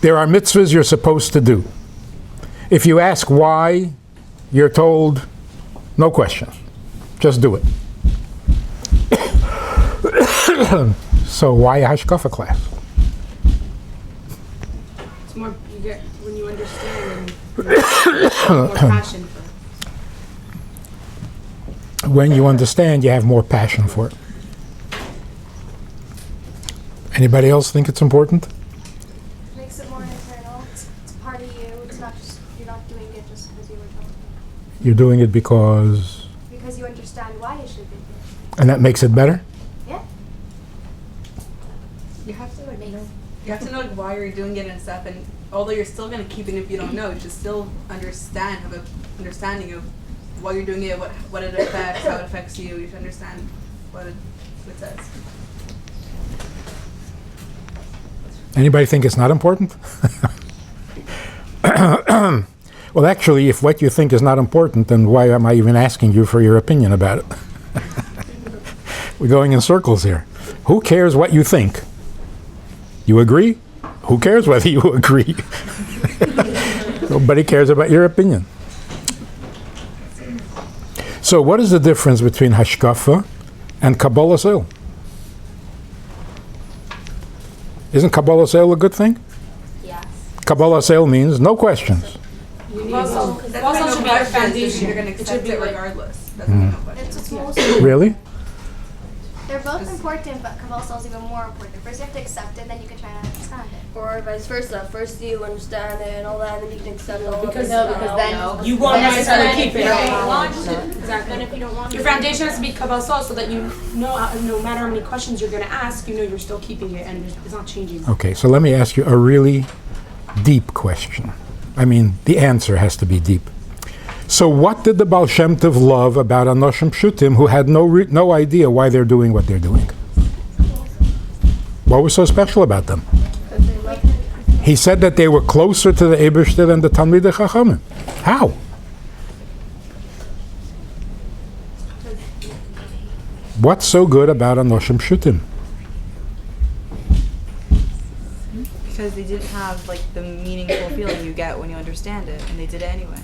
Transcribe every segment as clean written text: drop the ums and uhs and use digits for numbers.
There are mitzvahs you're supposed to do. If you ask why, you're told, no question. Just do it. So why a hashkafa class? It's more, you get, when you understand and more passion for it. When you understand, you have more passion for it. Anybody else think it's important? Makes it more internal. It's part of you. It's not just, you're not doing it just because you were told. You're doing it because Because you understand why you should be doing it. and that makes it better? Yeah. You have to know like why you're doing it and stuff, and although you're still gonna keep it if you don't know, you should still have an understanding of why you're doing it, what it affects, how it affects you. You should understand what it says. Anybody think it's not important? Well, actually, if what you think is not important, then why am I even asking you for your opinion about it? We're going in circles here. Who cares what you think? You agree? Who cares whether you agree? Nobody cares about your opinion. So what is the difference between hashkafa and Kabbalah Sil? Isn't Kabbalah Sil a good thing? Yes. Kabbalah Sil means no questions. Also should be our foundation. You're gonna It should accept be it like, regardless. That's no question. It's most, Really? they're both important, but Kabbalah is even more important. First you have to accept it, then you can try to understand it. Or vice versa. First you understand it and all that, and then you can accept all of because it. then you won't necessarily keep it. Exactly. Then if you don't want Your foundation has to be Kabbalah, so that you know, no matter how many questions you're going to ask, you know you're still keeping it and it's not changing. Okay, so let me ask you a really deep question. I mean, the answer has to be deep. So what did the Baal Shem Tov love about Anoshim Pshutim who had no idea why they're doing what they're doing? What was so special about them? He said that they were closer to the Eibishter than the Talmidei Chachamim. How? What's so good about Anoshim Pshutim? Because they didn't have like the meaningful feeling you get when you understand it, and they did it anyway.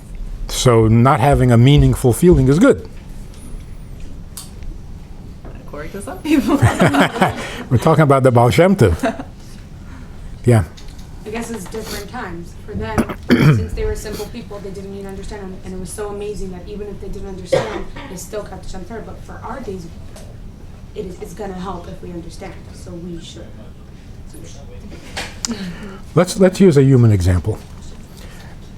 So not having a meaningful feeling is good. According to some people. We're talking about the Baal Shem Tov. Yeah. I guess it's different times. For them, since they were simple people, they didn't even understand, and it was so amazing that even if they didn't understand, they still kept the Shem Torah. But for our days, it's going to help if we understand, so we should. Let's use a human example.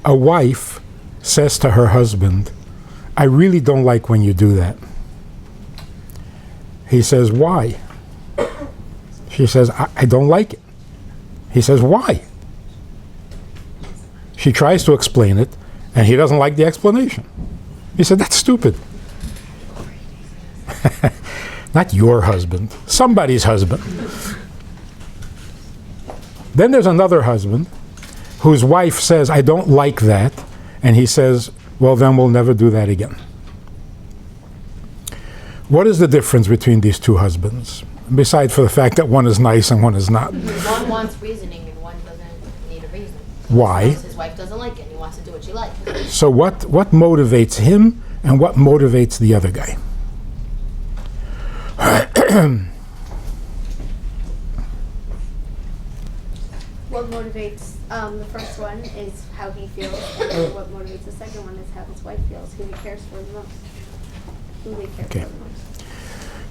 A wife says to her husband, I really don't like when you do that. He says, why? She says, I don't like it. He says, why? She tries to explain it, and he doesn't like the explanation. He said, that's stupid. Not your husband, somebody's husband. Then there's another husband whose wife says, I don't like that, and he says, well, then we'll never do that again. What is the difference between these two husbands, besides for the fact that one is nice and one is not? One wants reasoning and one doesn't need a reason. Why? Because his wife doesn't like it and he wants to do what she likes. So what motivates him and what motivates the other guy? What motivates the first one is how he feels, and what motivates the second one is how his wife feels, who he cares for the most. Who they care Okay. for the most.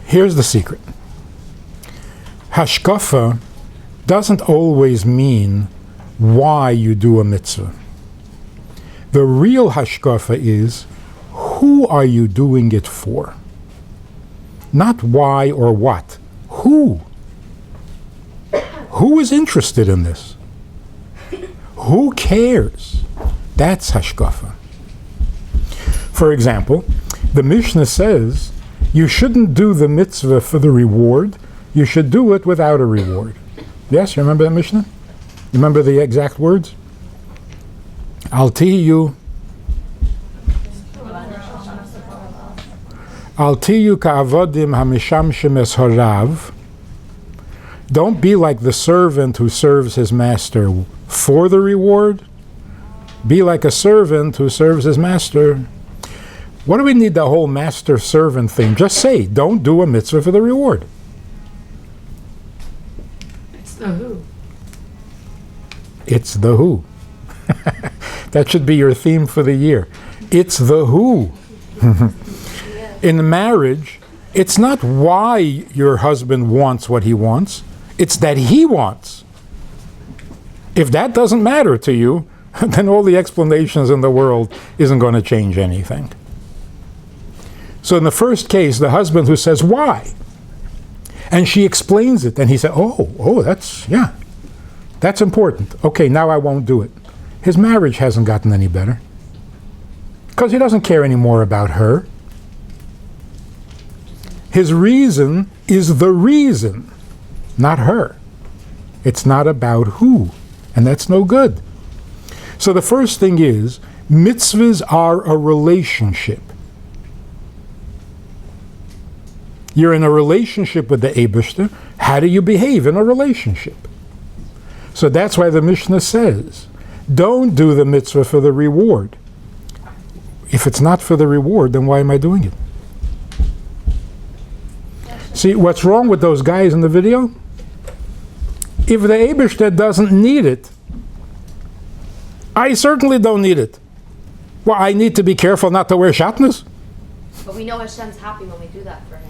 Here's the secret. Hashkafa doesn't always mean why you do a mitzvah. The real hashkafa is, who are you doing it for? Not why or what. Who? Who is interested in this? Who cares? That's hashkafa. For example, the Mishnah says you shouldn't do the mitzvah for the reward, you should do it without a reward. Yes, you remember that Mishnah? You remember the exact words? Al tiyu ka'avodim hamishamshim es harav. Don't be like the servant who serves his master for the reward. Be like a servant who serves his master. What do we need the whole master-servant thing? Just say, don't do a mitzvah for the reward. It's the who. It's the who. That should be your theme for the year. It's the who. In marriage, it's not why your husband wants what he wants. It's that he wants. If that doesn't matter to you, then all the explanations in the world isn't going to change anything. So in the first case, the husband who says, why? And she explains it, and he said, that's important. Okay, now I won't do it. His marriage hasn't gotten any better. Because he doesn't care anymore about her. His reason is the reason, not her. It's not about who, and that's no good. So the first thing is, mitzvahs are a relationship. You're in a relationship with the Eibishter. How do you behave in a relationship? So that's why the Mishnah says, don't do the mitzvah for the reward. If it's not for the reward, then why am I doing it? See, what's wrong with those guys in the video? If the Eibishter doesn't need it, I certainly don't need it. Well, I need to be careful not to wear shatnez? But we know Hashem's happy when we do that for him.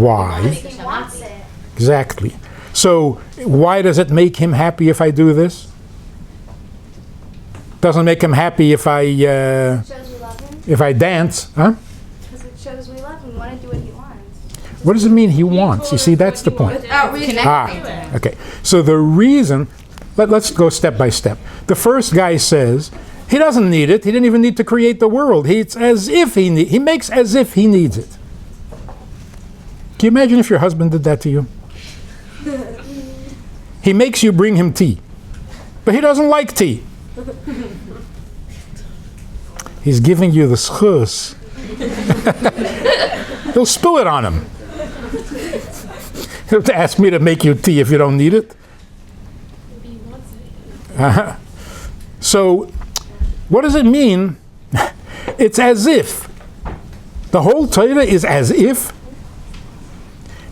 Why? Make He Hashem wants happy. it. Exactly. So why does it make him happy if I do this? Doesn't make him happy if I Shows we love him. dance, huh? Because it shows we love him. We want to do what he wants. What does it mean he wants? You see, that's the point. Okay. So the reason, let's go step by step. The first guy says he doesn't need it. He didn't even need to create the world. It's as if he makes as if he needs it. Can you imagine if your husband did that to you? He makes you bring him tea, but he doesn't like tea. He's giving you the schus. He'll spill it on him. He'll have to ask me to make you tea if you don't need it. So, what does it mean? It's as if. The whole Torah is as if.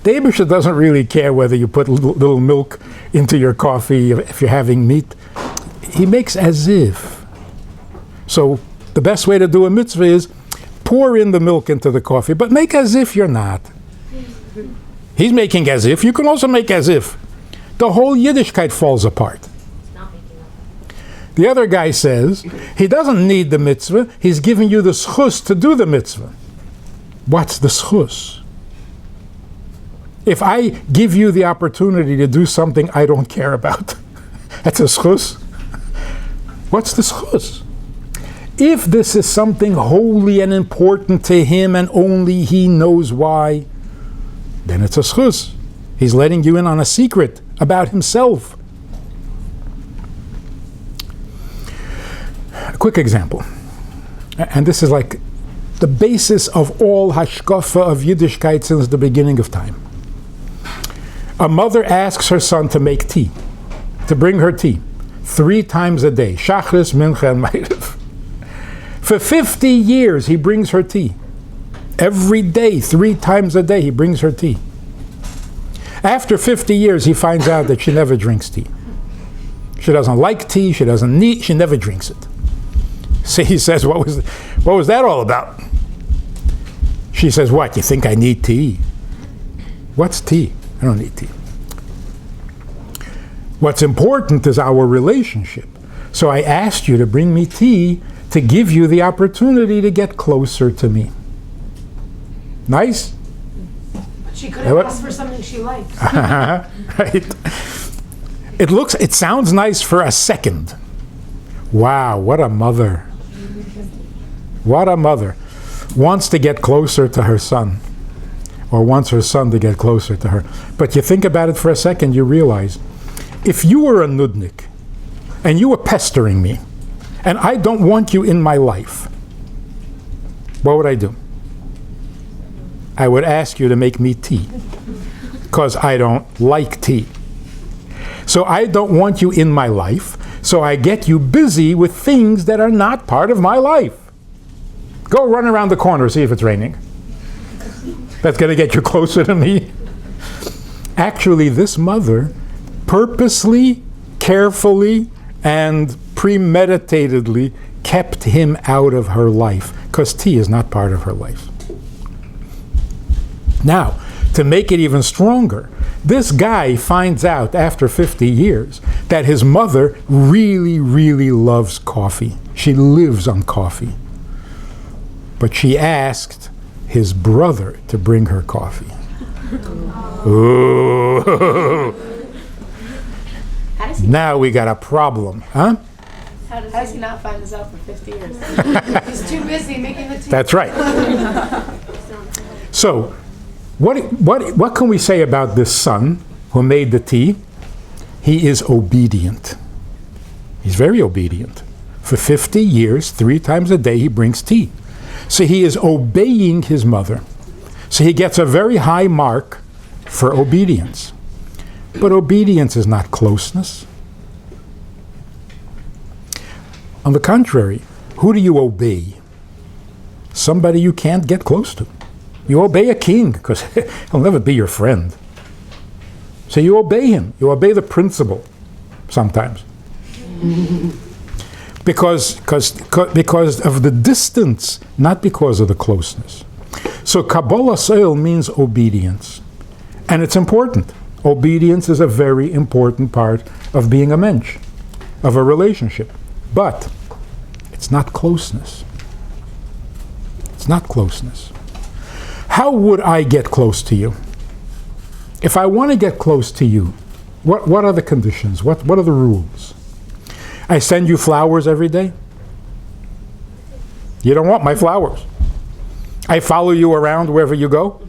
The Eibishter doesn't really care whether you put little milk into your coffee if you're having meat. He makes as if. So the best way to do a mitzvah is pour in the milk into the coffee, but make as if you're not. He's making as if. You can also make as if. The whole Yiddishkeit falls apart. It's not making up. The other guy says he doesn't need the mitzvah. He's giving you the schus to do the mitzvah. What's the schus? If I give you the opportunity to do something I don't care about, that's a schus. What's the schus? If this is something holy and important to him and only he knows why, then it's a schus. He's letting you in on a secret about himself. A quick example. And this is like the basis of all hashkafa of Yiddishkeit since the beginning of time. A mother asks her son to make tea, to bring her tea, 3 times a day, shachris, mincha, and ma'ariv. For 50 years, he brings her tea. Every day, 3 times a day, he brings her tea. After 50 years, he finds out that she never drinks tea. She doesn't like tea, she never drinks it. So he says, what was that all about? She says, what, you think I need tea? What's tea? I don't need tea. What's important is our relationship. So I asked you to bring me tea to give you the opportunity to get closer to me. Nice? She could have asked for something she likes. Right? It sounds nice for a second. Wow, what a mother. What a mother. Wants to get closer to her son. Or wants her son to get closer to her. But you think about it for a second, you realize, if you were a nudnik, and you were pestering me, and I don't want you in my life, what would I do? I would ask you to make me tea, because I don't like tea. So I don't want you in my life, So I get you busy with things that are not part of my life. Go run around the corner, see if it's raining. That's going to get you closer to me. Actually, this mother purposely, carefully, and premeditatedly kept him out of her life, because tea is not part of her life. Now, to make it even stronger, this guy finds out after 50 years that his mother really, really loves coffee. She lives on coffee. But she asked his brother to bring her coffee. Ooh. How does he, Now we got a problem, huh? how does How does he he not find this out for 50 years? He's too busy making the tea. That's right. So, what can we say about this son who made the tea? He is obedient. He's very obedient. For 50 years, 3 times a day, he brings tea. So he is obeying his mother. So he gets a very high mark for obedience. But obedience is not closeness. On the contrary, who do you obey? Somebody you can't get close to. You obey a king, because he'll never be your friend. So you obey him. You obey the principle sometimes. Because of the distance, not because of the closeness. So Kabbalah Soil means obedience. And it's important. Obedience is a very important part of being a mensch, of a relationship. But it's not closeness. It's not closeness. How would I get close to you? If I want to get close to you, what are the conditions? What are the rules? I send you flowers every day? You don't want my flowers. I follow you around wherever you go?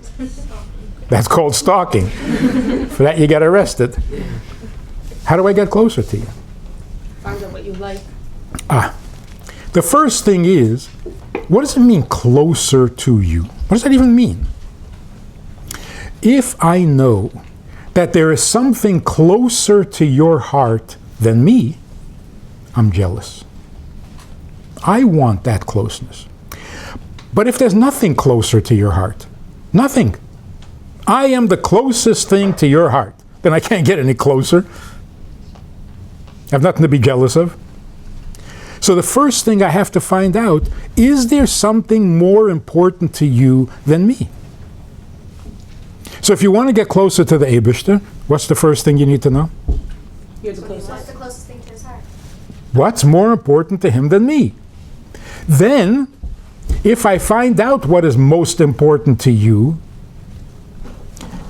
That's called stalking. For that you get arrested. How do I get closer to you? Find out what you like. The first thing is, what does it mean, closer to you? What does that even mean? If I know that there is something closer to your heart than me, I'm jealous. I want that closeness. But if there's nothing closer to your heart, nothing, I am the closest thing to your heart, then I can't get any closer. I have nothing to be jealous of. So the first thing I have to find out, is there something more important to you than me? So if you want to get closer to the Eibishter, what's the first thing you need to know? You're the What's closest. the closest thing to his heart? What's more important to him than me? Then, if I find out what is most important to you,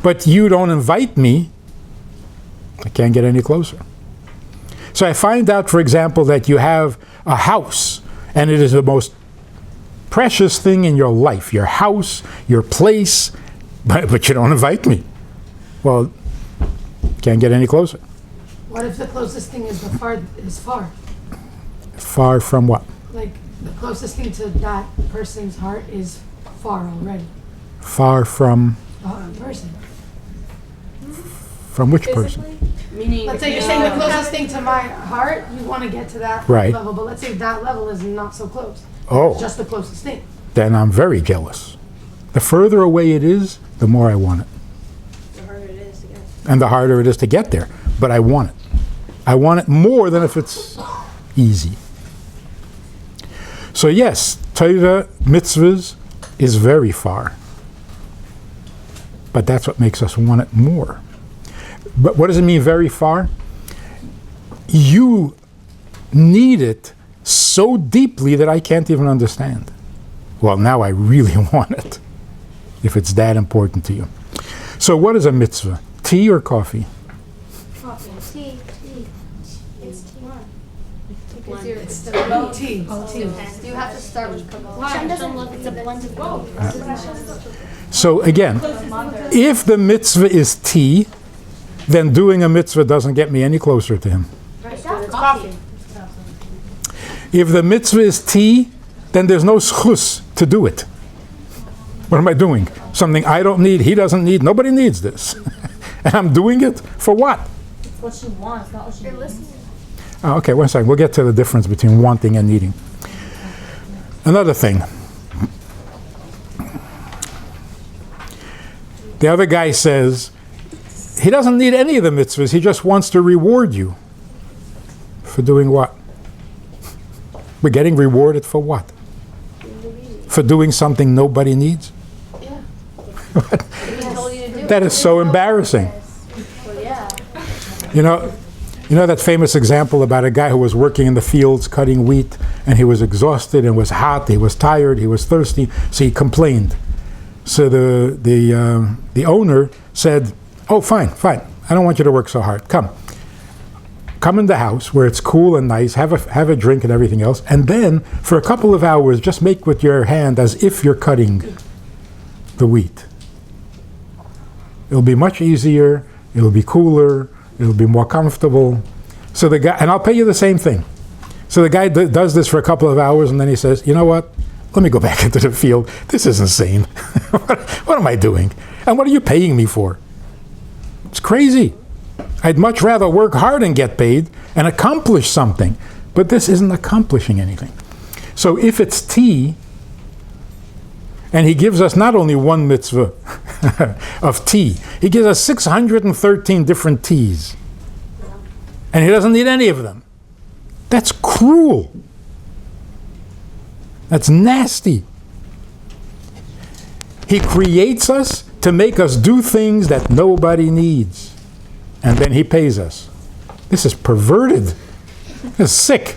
but you don't invite me, I can't get any closer. So I find out, for example, that you have a house, and it is the most precious thing in your life, your house, your place, but you don't invite me. Well, can't get any closer. What if the closest thing is far? Far from what? Like, the closest thing to that person's heart is far already. Far from Person. from which person? Meaning, Let's say you're saying the closest thing to my heart, you want to get to that Right. level, but let's say that level is not so close. Oh, Just the closest thing. then I'm very jealous. The further away it is, the more I want it. The harder it is to get. And the harder it is to get there. But I want it. I want it more than if it's easy. So yes, Torah, mitzvahs is very far. But that's what makes us want it more. But what does it mean very far? You need it so deeply that I can't even understand. Well, now I really want it, if it's that important to you. So what is a mitzvah? Tea or coffee? Coffee. Tea. It's tea. Because It's the tea. you have to start with Kabbalah. Shem doesn't look, it's a blend of both. So again, if the mitzvah is tea, then doing a mitzvah doesn't get me any closer to him. It's coffee. If the mitzvah is tea, then there's no schus to do it. What am I doing? Something I don't need, he doesn't need, nobody needs this. And I'm doing it for what? It's what she wants, not what she You're needs. listening. Okay, one second. We'll get to the difference between wanting and needing. Another thing. The other guy says he doesn't need any of the mitzvahs. He just wants to reward you. For doing what? We're getting rewarded for what? For doing something nobody needs? Yeah. That is so embarrassing. Well, yeah. You know that famous example about a guy who was working in the fields cutting wheat, and he was exhausted and was hot, he was tired, he was thirsty, so he complained. So the owner said, "Oh, fine, I don't want you to work so hard. Come in the house where it's cool and nice, have a drink and everything else, and then for a couple of hours just make with your hand as if you're cutting the wheat. It'll be much easier, it'll be cooler, it'll be more comfortable." So the guy, and I'll pay you the same thing. So the guy does this for a couple of hours, and then he says, "You know what? Let me go back into the field. This is insane. What am I doing? And what are you paying me for? It's crazy. I'd much rather work hard and get paid and accomplish something. But this isn't accomplishing anything." So if it's tea, and he gives us not only one mitzvah of tea, he gives us 613 different teas. And he doesn't need any of them. That's cruel. That's nasty. He creates us to make us do things that nobody needs. And then he pays us. This is perverted. It's sick.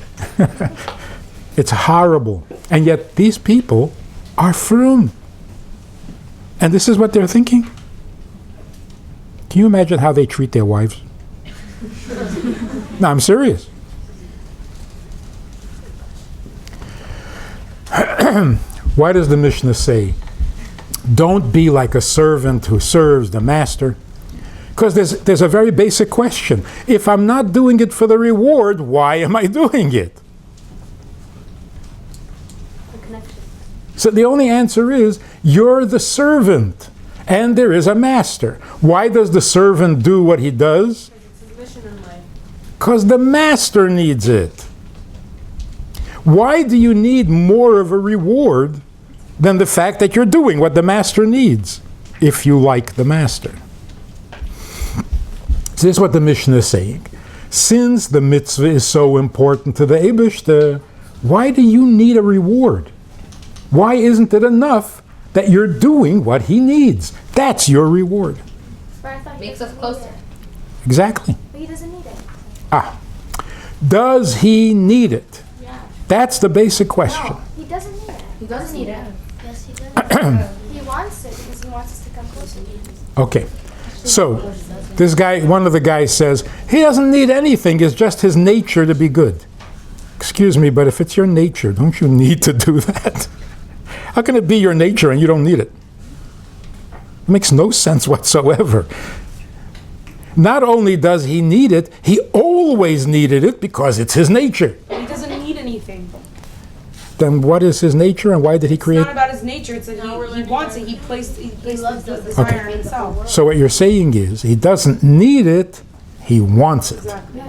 It's horrible. And yet these people are frum. And this is what they're thinking. Can you imagine how they treat their wives? No, I'm serious. Why does the Mishnah say, don't be like a servant who serves the master? Because there's a very basic question. If I'm not doing it for the reward, why am I doing it? The connection. So the only answer is, you're the servant, and there is a master. Why does the servant do what he does? It's his mission in life. Because the master needs it. Why do you need more of a reward than the fact that you're doing what the master needs, if you like the master? So this is what the Mishnah is saying. Since the mitzvah is so important to the Eibishter, why do you need a reward? Why isn't it enough that you're doing what he needs? That's your reward. But I thought he Makes doesn't us closer. need it. Exactly. But he doesn't need it. Does he need it? Yeah. That's the basic question. No, he doesn't need it. He doesn't need it. Yes, he does. He wants it because he wants us to come closer. Okay. So, this guy, one of the guys says, he doesn't need anything, it's just his nature to be good. Excuse me, but if it's your nature, don't you need to do that? How can it be your nature and you don't need it? It makes no sense whatsoever. Not only does he need it, he always needed it because it's his nature. He doesn't need anything. Then what is his nature and why did he It's create? not about his nature. It's that he wants it. He placed loves the it. desire in himself. So what you're saying is, he doesn't need it, he wants it. Exactly.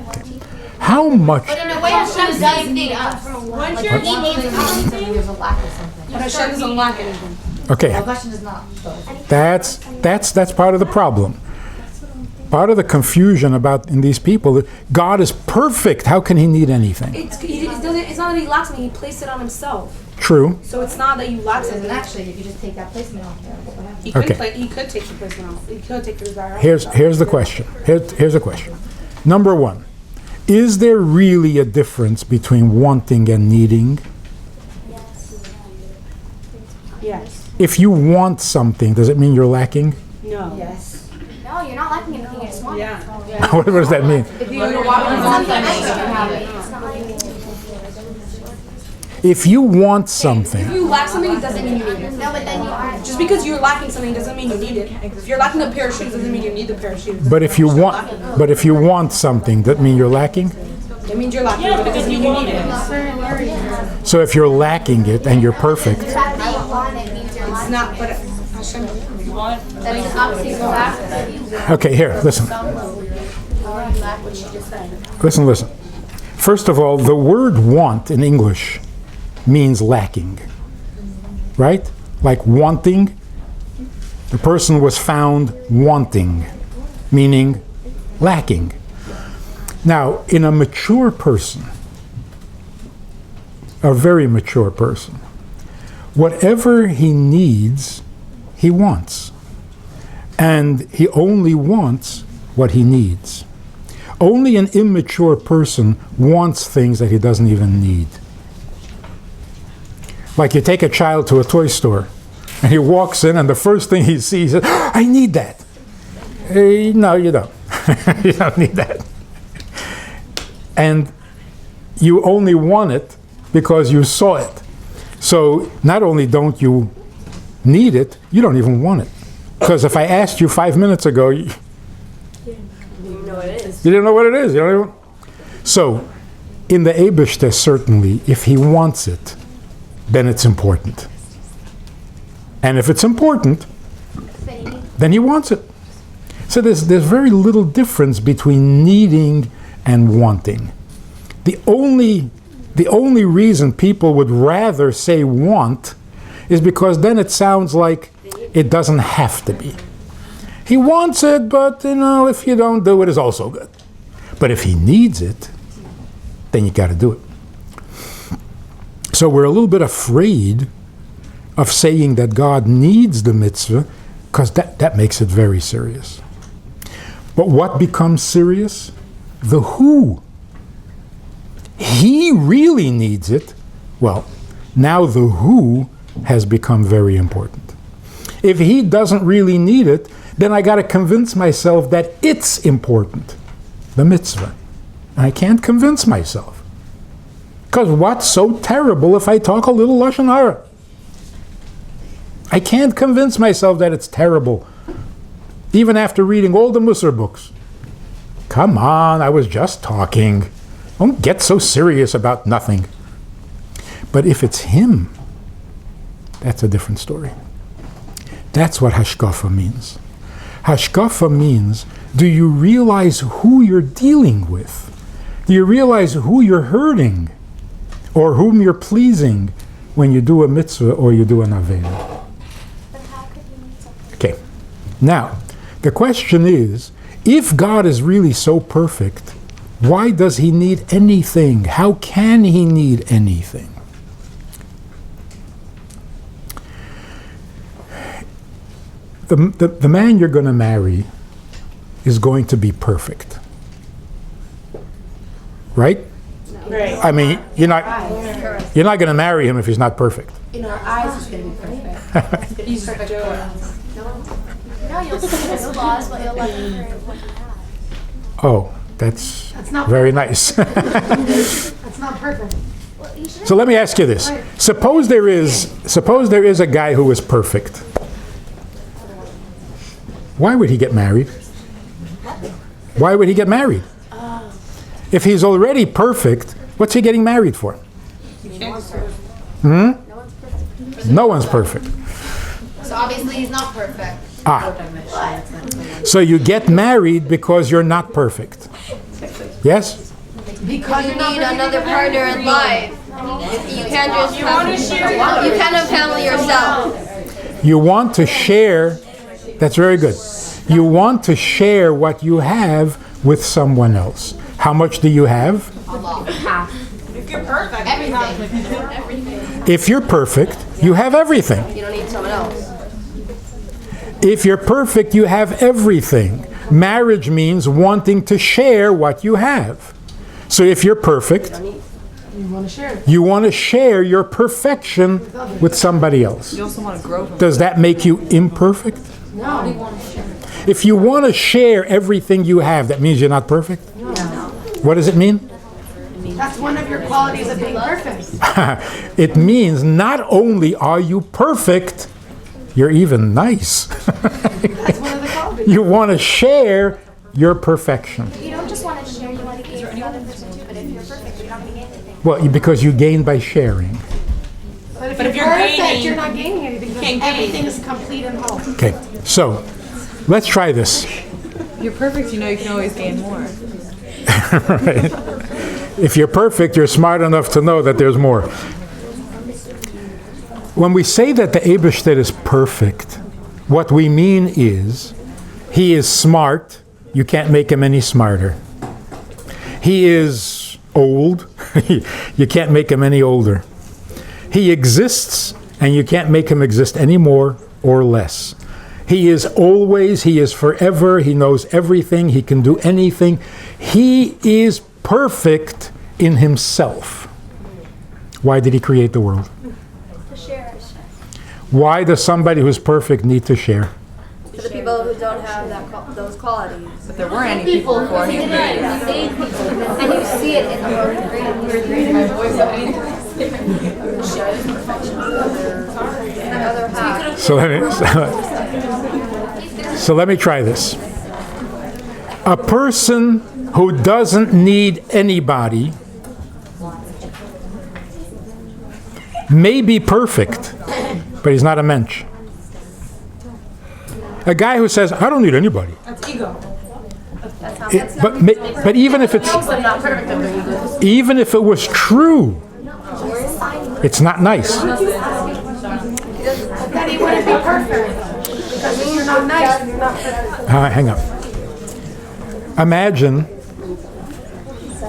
How much? But in a way, Hashem does need us. Once you're He needs something. There's a lack of something. but Hashem doesn't lack anything. Okay, The question is not. that's part of the problem. Part of the confusion about in these people, God is perfect. How can he need anything? It's not that he lacks anything. He placed it on himself. True. So it's not that you lack And something. actually, if you just take that placement off there, what happens? He could Okay. he could take the placement off. He could take the desire off. Here's the question. Here's the question. Number one, is there really a difference between wanting and needing? Yes. If you want something, does it mean you're lacking? No. Yes. No, you're not liking anything. You just want it. Yeah. What does that mean? If you want something, you can have it. It's not like If you want If something, you lack something, it doesn't mean you need it. no, but then you are. Just because you're lacking something doesn't mean you need it. If you're lacking a pair of shoes, doesn't mean you need the pair of shoes. but if you want something, that mean you're lacking? It means you're lacking, but it doesn't mean you need it. So if you're lacking it and you're perfect, The fact that you want it means you're It's liking not, but Hashem. That means opposite go back. okay, here, listen. Listen. First of all, the word want in English means lacking, right? Like wanting. The person was found wanting, meaning lacking. Now, in a mature person, a very mature person, whatever he needs, he wants. And he only wants what he needs. Only an immature person wants things that he doesn't even need. Like you take a child to a toy store, and he walks in, and the first thing he sees is, I need that. No, you don't. You don't need that. And you only want it because you saw it. So not only don't you need it, you don't even want it. Because if I asked you 5 minutes ago, you know what it is. You didn't know what it is. You don't even. So, in the Eibishter, certainly, if he wants it, then it's important. And if it's important, then he wants it. So there's very little difference between needing and wanting. The only reason people would rather say want is because then it sounds like it doesn't have to be. He wants it, but if you don't do it, it's also good. But if he needs it, then you got to do it. So we're a little bit afraid of saying that God needs the mitzvah, because that makes it very serious. But what becomes serious? The who. He really needs it. Well, now the who has become very important. If he doesn't really need it, then I got to convince myself that it's important, the mitzvah. And I can't convince myself. Because what's so terrible if I talk a little Lashon Hara? I can't convince myself that it's terrible, even after reading all the Musar books. Come on, I was just talking. Don't get so serious about nothing. But if it's him, that's a different story. That's what hashkafa means. Hashkafa means, do you realize who you're dealing with? Do you realize who you're hurting or whom you're pleasing when you do a mitzvah or you do an aveda? But how could you need something? Okay. Now, the question is, if God is really so perfect, why does he need anything? How can he need anything? The man you're going to marry is going to be perfect. Right? Right. I mean, you're not going to marry him if he's not perfect. In our eyes, it's going to be perfect. He's perfect. No, you'll see his flaws, but you'll let him hear what you have. Oh, that's not very nice. That's not perfect. Well, you should So let me ask you this. Suppose there is a guy who is perfect. Why would he get married? Why would he get married? If he's already perfect, what's he getting married for? No one's perfect. So obviously he's not perfect. So you get married because you're not perfect. Yes? Because you need another partner in life. You can't just you can't have family yourself. You want to share, that's very good. You want to share what you have with someone else. How much do you have? Everything. If you're perfect, you have everything. You don't need someone else. If you're perfect, you have everything. Marriage means wanting to share what you have. So if you're perfect, you want to share your perfection with somebody else. You also want to grow from Does that make you imperfect? No. If you want to share everything you have, that means you're not perfect? What does it mean? That's one of your qualities of being perfect. It means not only are you perfect, you're even nice. That's one of the qualities. You want to share your perfection. You don't just want to share, you want to gain the other person too, but if you're perfect, you're not going to gain anything. Well, because you gain by sharing. But if But if you're you're perfect, gaining, you're not gaining anything because can't gain. everything is complete and whole. Okay, so let's try this. You're perfect, you know you can always gain more. Right. If you're perfect, you're smart enough to know that there's more. When we say that the Eibishter is perfect, what we mean is he is smart. You can't make him any smarter. He is old. You can't make him any older. He exists, and you can't make him exist any more or less. He is always, he is forever, he knows everything, he can do anything. He is perfect in himself. Why did he create the world? To share. Why does somebody who's perfect need to share? For the people who don't have those qualities. But there weren't any people before him. And you see it in the Other half. So let me try this. A person who doesn't need anybody may be perfect, but he's not a mensch. A guy who says, I don't need anybody. That's ego. But even if even if it was true, it's not nice. Then he wouldn't be perfect. Because if you're not nice, you're not perfect. Hang on.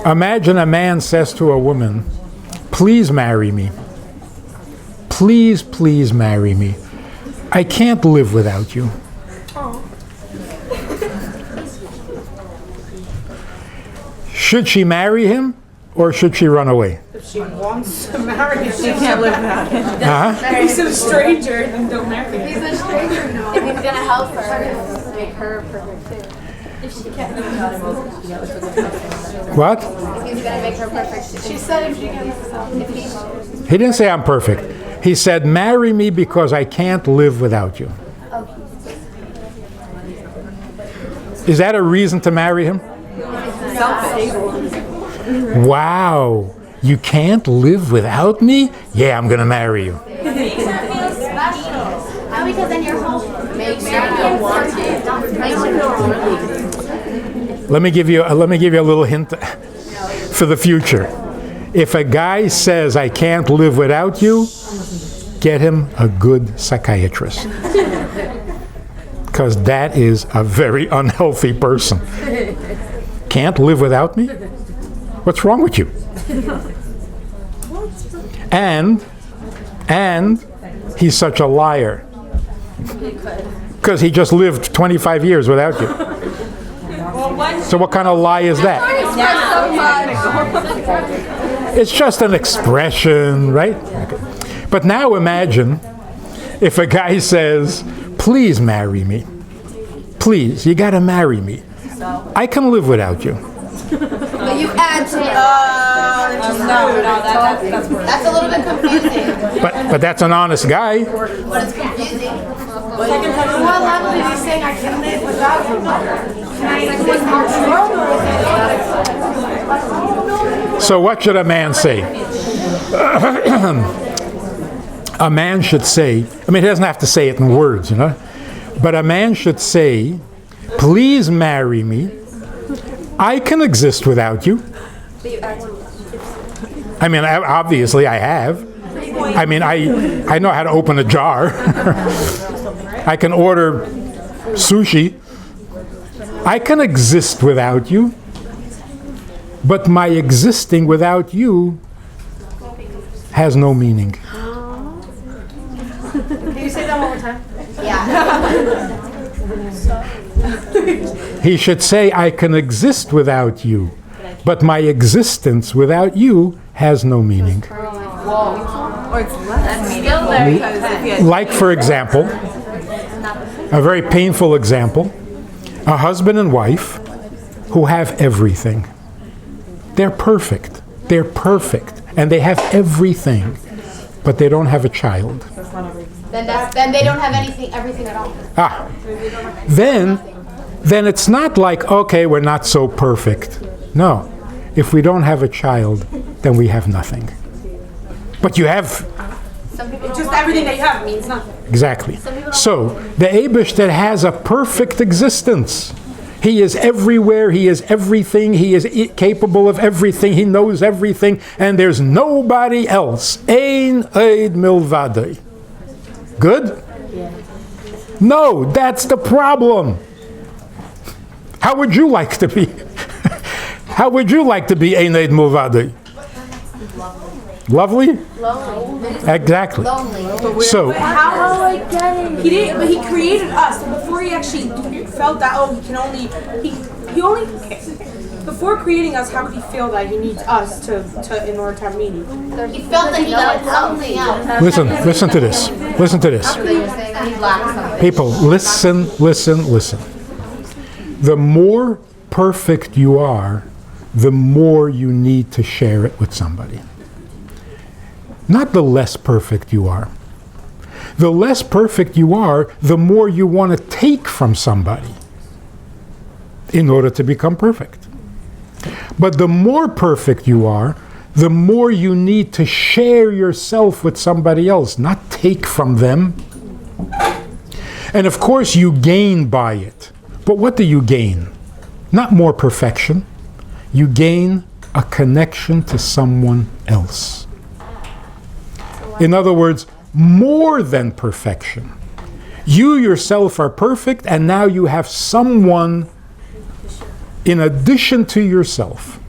Imagine a man says to a woman, please marry me. Please, please marry me. I can't live without you. Should she marry him or should she run away? If she wants to marry him, You can't live without him. Uh-huh. he's a stranger, then don't marry him. He's a stranger now. If he's gonna help her, make her perfect too. What? If he's gonna make her perfect too. She said if she can. He didn't say I'm perfect. He said, marry me because I can't live without you. Is that a reason to marry him? Wow. You can't live without me? Yeah, I'm going to marry you. How because then you're home. Let me give you a little hint for the future. If a guy says, I can't live without you, get him a good psychiatrist. Because that is a very unhealthy person. Can't live without me? What's wrong with you? And he's such a liar. Because he just lived 25 years without you. So what kind of lie is that? It's just an expression, right? Okay. But now imagine if a guy says, please marry me. Please, you gotta marry me. I can live without you. But you add to it. That's a little bit confusing. But that's an honest guy. But it's confusing. What level is he saying I can live without you? So what should a man say? A man should say, I mean, he doesn't have to say it in words, you know, but a man should say, please marry me. I can exist without you. I mean, obviously I have. I mean, I know how to open a jar. I can order sushi. I can exist without you. But my existing without you has no meaning. Can you say that one more time? Yeah. He should say, I can exist without you, but my existence without you has no meaning. Or it's less meaningful because if you had Like, for example, a very painful example, a husband and wife who have everything. They're perfect. They're perfect. And they have everything, but they don't have a child. Then they don't have everything at all. Then it's not like, okay, we're not so perfect. No. If we don't have a child, then we have nothing. But you have... Just everything that you have means nothing. Exactly. So, the Eibush that has a perfect existence. He is everywhere. He is everything. He is capable of everything. He knows everything. And there's nobody else. Ein Eid Milvadei. Good? No, that's the problem. How would you like to be? How would you like to be Ein Eid Milvadei? Lovely? Exactly. So, He didn't, but he created us. So before he actually felt that, he only, before creating us, how could he feel that he needs us to in order to have meaning? He felt that he needed something else. listen to this. Listen to this. People, listen. The more perfect you are, the more you need to share it with somebody. Not the less perfect you are. The less perfect you are, the more you want to take from somebody in order to become perfect. But the more perfect you are, the more you need to share yourself with somebody else, not take from them. And of course you gain by it. But what do you gain? Not more perfection. You gain a connection to someone else. In other words, more than perfection. You yourself are perfect, and now you have someone in addition to yourself.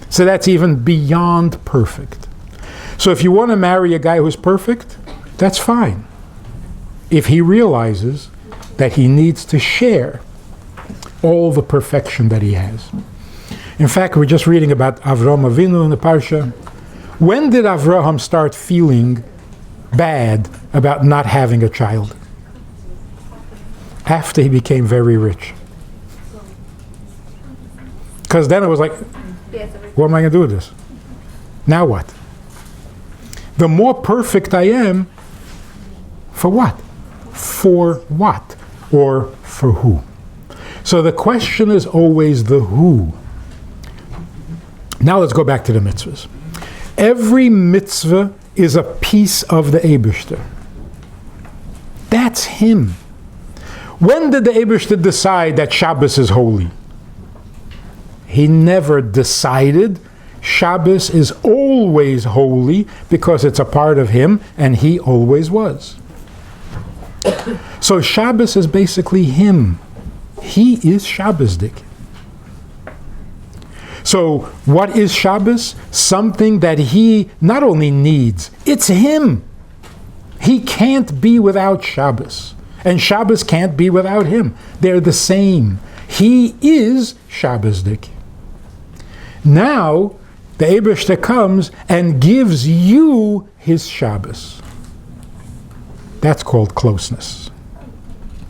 So that's even beyond perfect. So if you want to marry a guy who's perfect, that's fine. If he realizes that he needs to share all the perfection that he has. In fact, we're just reading about Avraham Avinu in the Parsha. When did Avraham start feeling bad about not having a child? After he became very rich. Because then it was like, what am I going to do with this? Now what? The more perfect I am, for what? For what? Or for who? So the question is always the who. Now let's go back to the mitzvahs. Every mitzvah is a piece of the Eibishter. That's him. When did the Eibishter decide that Shabbos is holy? He never decided. Shabbos is always holy because it's a part of him, and he always was. So Shabbos is basically him. He is Shabbosdik. So what is Shabbos? Something that he not only needs, it's him. He can't be without Shabbos. And Shabbos can't be without him. They're the same. He is Shabbosdik. Now, the Eibishter comes and gives you his Shabbos. That's called closeness.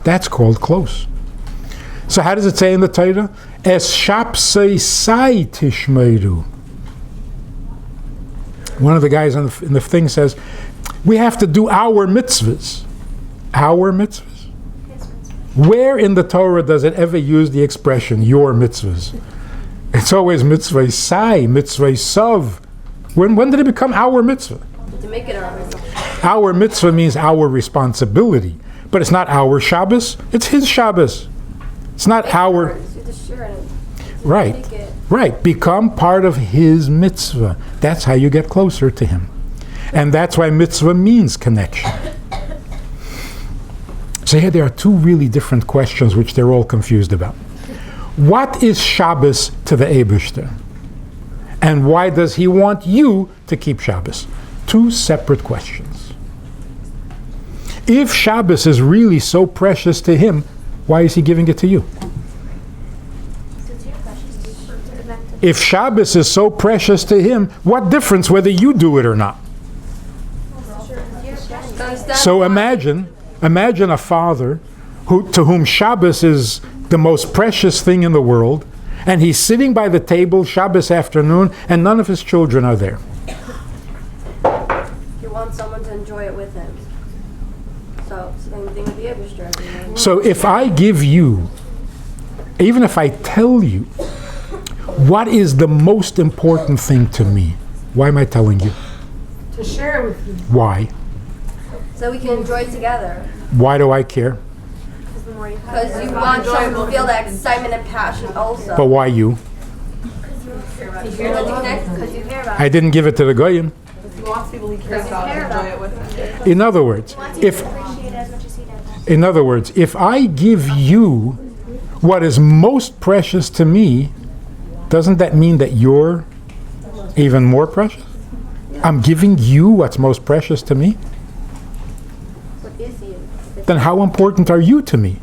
That's called close. So how does it say in the Torah? Es shapsei sai tishmeiru. One of the guys in the thing says, we have to do our mitzvahs. Our mitzvahs? Where in the Torah does it ever use the expression, your mitzvahs? It's always mitzvah sai, mitzvah sav. When did it become our mitzvah? To make it our mitzvah. Our mitzvah means our responsibility. But it's not our Shabbos, it's his Shabbos. It's not our... Right, right. Become part of his mitzvah. That's how you get closer to him. And that's why mitzvah means connection. So here there are two really different questions which they're all confused about. What is Shabbos to the Eibishter? And why does he want you to keep Shabbos? Two separate questions. If Shabbos is really so precious to him, why is he giving it to you? If Shabbos is so precious to him, what difference whether you do it or not? So imagine a father to whom Shabbos is the most precious thing in the world, and he's sitting by the table Shabbos afternoon, and none of his children are there. You want someone to enjoy it with him. So, same thing with the Eibishter. So if I give you, even if I tell you, what is the most important thing to me? Why am I telling you? To share with you. Why? So we can enjoy it together. Why do I care? Because the more. Because you want someone to feel that excitement and passion also. But why you? Because you care about it. I didn't give it to the goyim. He wants people he cares about to enjoy it with him. In other words, if Appreciate it as much as he does. in other words, if I give you what is most precious to me, doesn't that mean that you're even more precious? I'm giving you what's most precious to me. What is you? Then how important are you to me?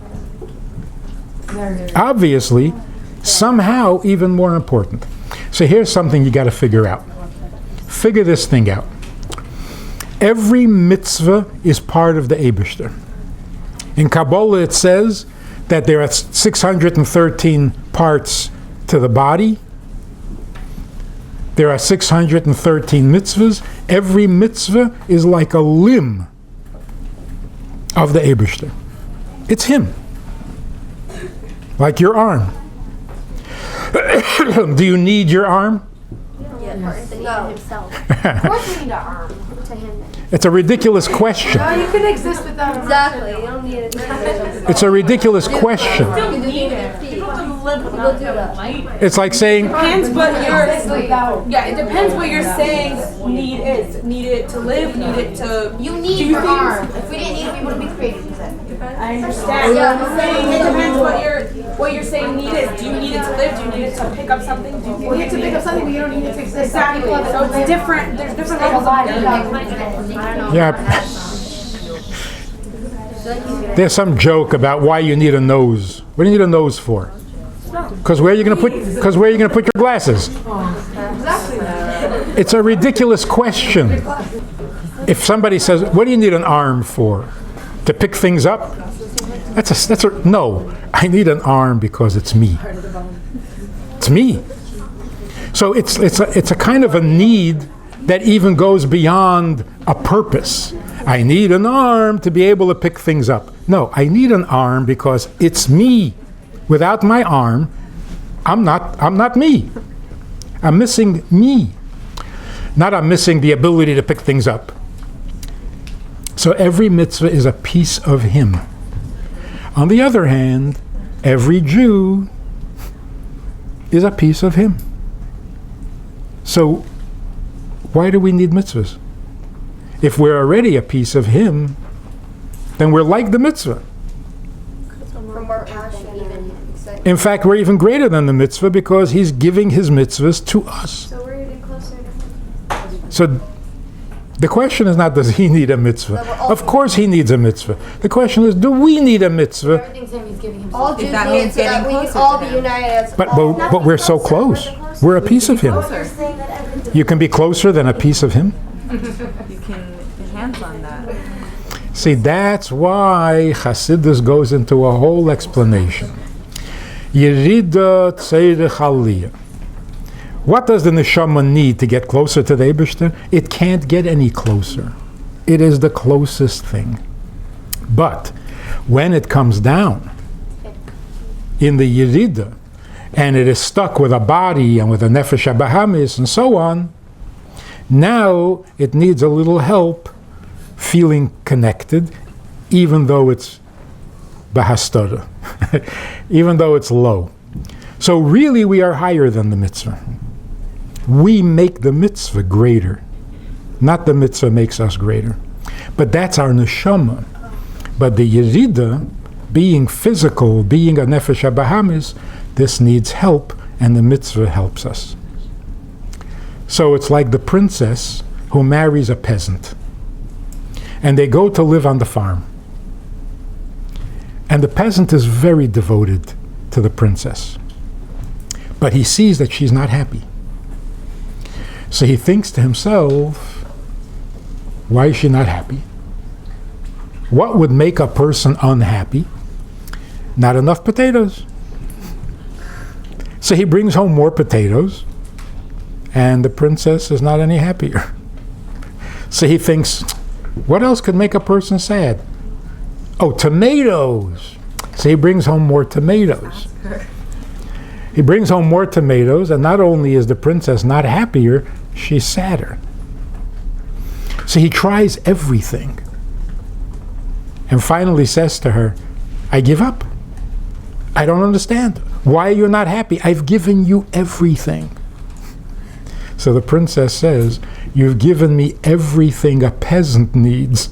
Obviously, somehow even more important. So here's something you got to figure out. Figure this thing out. Every mitzvah is part of the Eibishter. In Kabbalah it says that there are 613 parts to the body. There are 613 mitzvahs. Every mitzvah is like a limb of the Eibishter. It's him. Like your arm. Do you need your arm? Yes. No. Himself. Of course we need an arm. To him. It's a ridiculous question. No, you can exist without an arm. Exactly. You don't need it. It's a ridiculous question. You need it. People do that. It's like saying, Depends what Exist you're. without. Yeah, it depends what you're saying. Need is need it to live. Need it to. You need your arm. If we didn't need it, we wouldn't be created, you said. I understand. Yeah. I'm saying it depends what you're saying. Need is. Do you need it to live? Do you need it to pick up something? Do you We need to pick up something, but you don't need it to exist. Exactly. So it's different. There's different levels of need. yeah. There's some joke about why you need a nose. What do you need a nose for? Because where are you going to put your glasses? It's a ridiculous question. If somebody says, "What do you need an arm for? To pick things up?" No. I need an arm because it's me. It's me. So it's a kind of a need that even goes beyond a purpose. I need an arm to be able to pick things up. No, I need an arm because it's me. Without my arm, I'm not me. I'm missing me. Not I'm missing the ability to pick things up. So every mitzvah is a piece of him. On the other hand, every Jew is a piece of him. So why do we need mitzvahs? If we're already a piece of him, then we're like the mitzvah. For more passion, even excitement. In fact, we're even greater than the mitzvah because he's giving his mitzvahs to us. So we're even closer to him. So the question is not, does he need a mitzvah? Of course he needs a mitzvah. The question is, do we need a mitzvah? Everything's him, he's giving himself. All Jews that need it means so that getting we can closer all to be him. united as But we're so close. We're a piece of him. You're saying that everything. You can be closer than a piece of him? You can enhance on that. See, that's why Hasidus goes into a whole explanation. Yerida Tzeirech Aliyah. What does the neshama need to get closer to the Eibishter? It can't get any closer. It is the closest thing. But when it comes down in the Yerida, and it is stuck with a body and with a nefesh habahamis and so on, now it needs a little help feeling connected, even though it's bahastada, even though it's low. So really we are higher than the mitzvah. We make the mitzvah greater, not the mitzvah makes us greater. But that's our neshama. But the yerida, being physical, being a nefesh habahamis, this needs help, and the mitzvah helps us. So it's like the princess who marries a peasant. And they go to live on the farm. And the peasant is very devoted to the princess. But he sees that she's not happy. So he thinks to himself, why is she not happy? What would make a person unhappy? Not enough potatoes. So he brings home more potatoes, and the princess is not any happier. So he thinks, what else could make a person sad? Oh, tomatoes. So he brings home more tomatoes. He brings home more tomatoes, and not only is the princess not happier, she's sadder. So he tries everything, and finally says to her, I give up. I don't understand. Why are you not happy? I've given you everything. So the princess says, you've given me everything a peasant needs,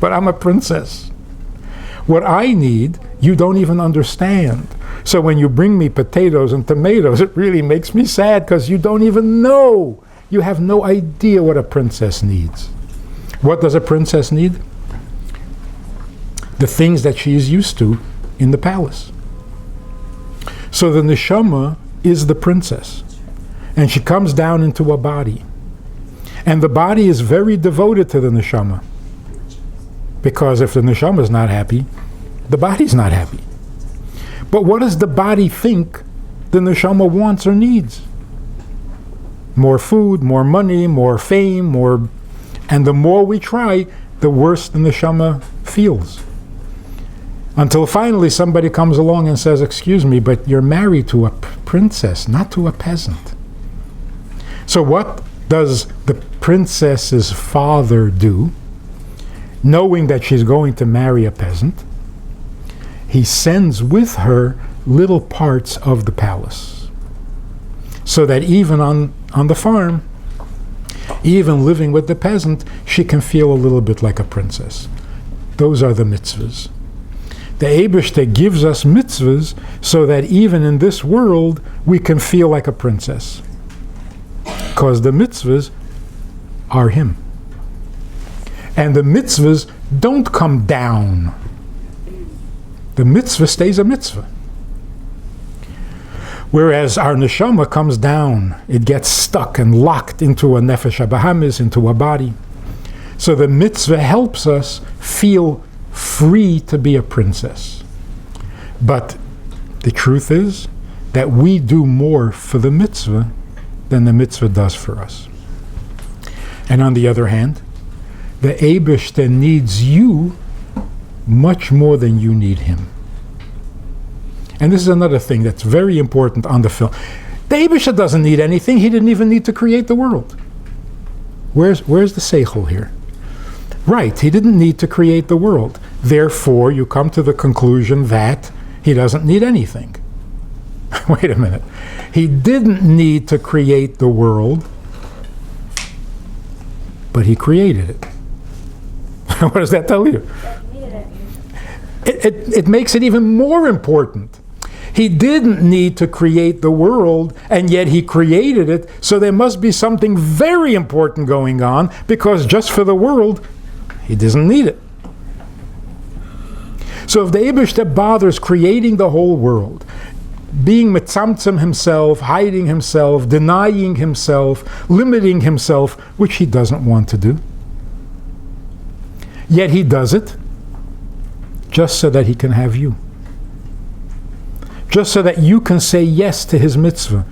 but I'm a princess. What I need, you don't even understand. So when you bring me potatoes and tomatoes, it really makes me sad because you don't even know. You have no idea what a princess needs. What does a princess need? The things that she is used to in the palace. So the neshama is the princess. And she comes down into a body. And the body is very devoted to the neshama. Because if the neshama is not happy, the body's not happy. But what does the body think the neshama wants or needs? More food, more money, more fame, more... And the more we try, the worse the neshama feels. Until finally somebody comes along and says, excuse me, but you're married to a princess, not to a peasant. So what does the princess's father do, knowing that she's going to marry a peasant? He sends with her little parts of the palace. So that even on the farm, even living with the peasant, she can feel a little bit like a princess. Those are the mitzvahs. The Eibishter gives us mitzvahs so that even in this world we can feel like a princess. Because the mitzvahs are him. And the mitzvahs don't come down. The mitzvah stays a mitzvah. Whereas our neshama comes down. It gets stuck and locked into a nefesh habahamis, into a body. So the mitzvah helps us feel free to be a princess. But the truth is that we do more for the mitzvah than the mitzvah does for us. And on the other hand, the Eibishter needs you much more than you need him. And this is another thing that's very important on the film. The Eibishter doesn't need anything. He didn't even need to create the world. Where's the seichel here? Right, he didn't need to create the world. Therefore, you come to the conclusion that he doesn't need anything. Wait a minute. He didn't need to create the world, but he created it. What does that tell you? It makes it even more important. He didn't need to create the world, and yet he created it, so there must be something very important going on, because just for the world, he doesn't need it. So if the Eibishter bothers creating the whole world, being mitzamtzem himself, hiding himself, denying himself, limiting himself, which he doesn't want to do, yet he does it just so that he can have you. Just so that you can say yes to his mitzvah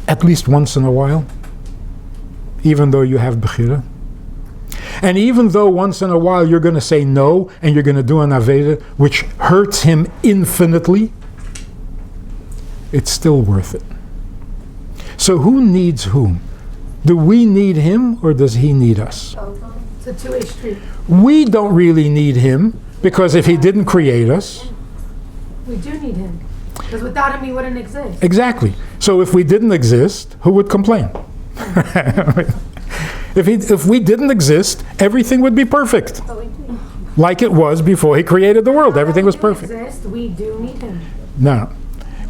at least once in a while, even though you have bechira. And even though once in a while you're going to say no and you're going to do an aveda which hurts him infinitely, it's still worth it. So who needs whom? Do we need him or does he need us? It's a two-way street. We don't really need him, because if he didn't create us... We do need him. Because without him, we wouldn't exist. Exactly. So if we didn't exist, who would complain? If we didn't exist, everything would be perfect. Like it was before he created the world. Everything was perfect. We do need him. No.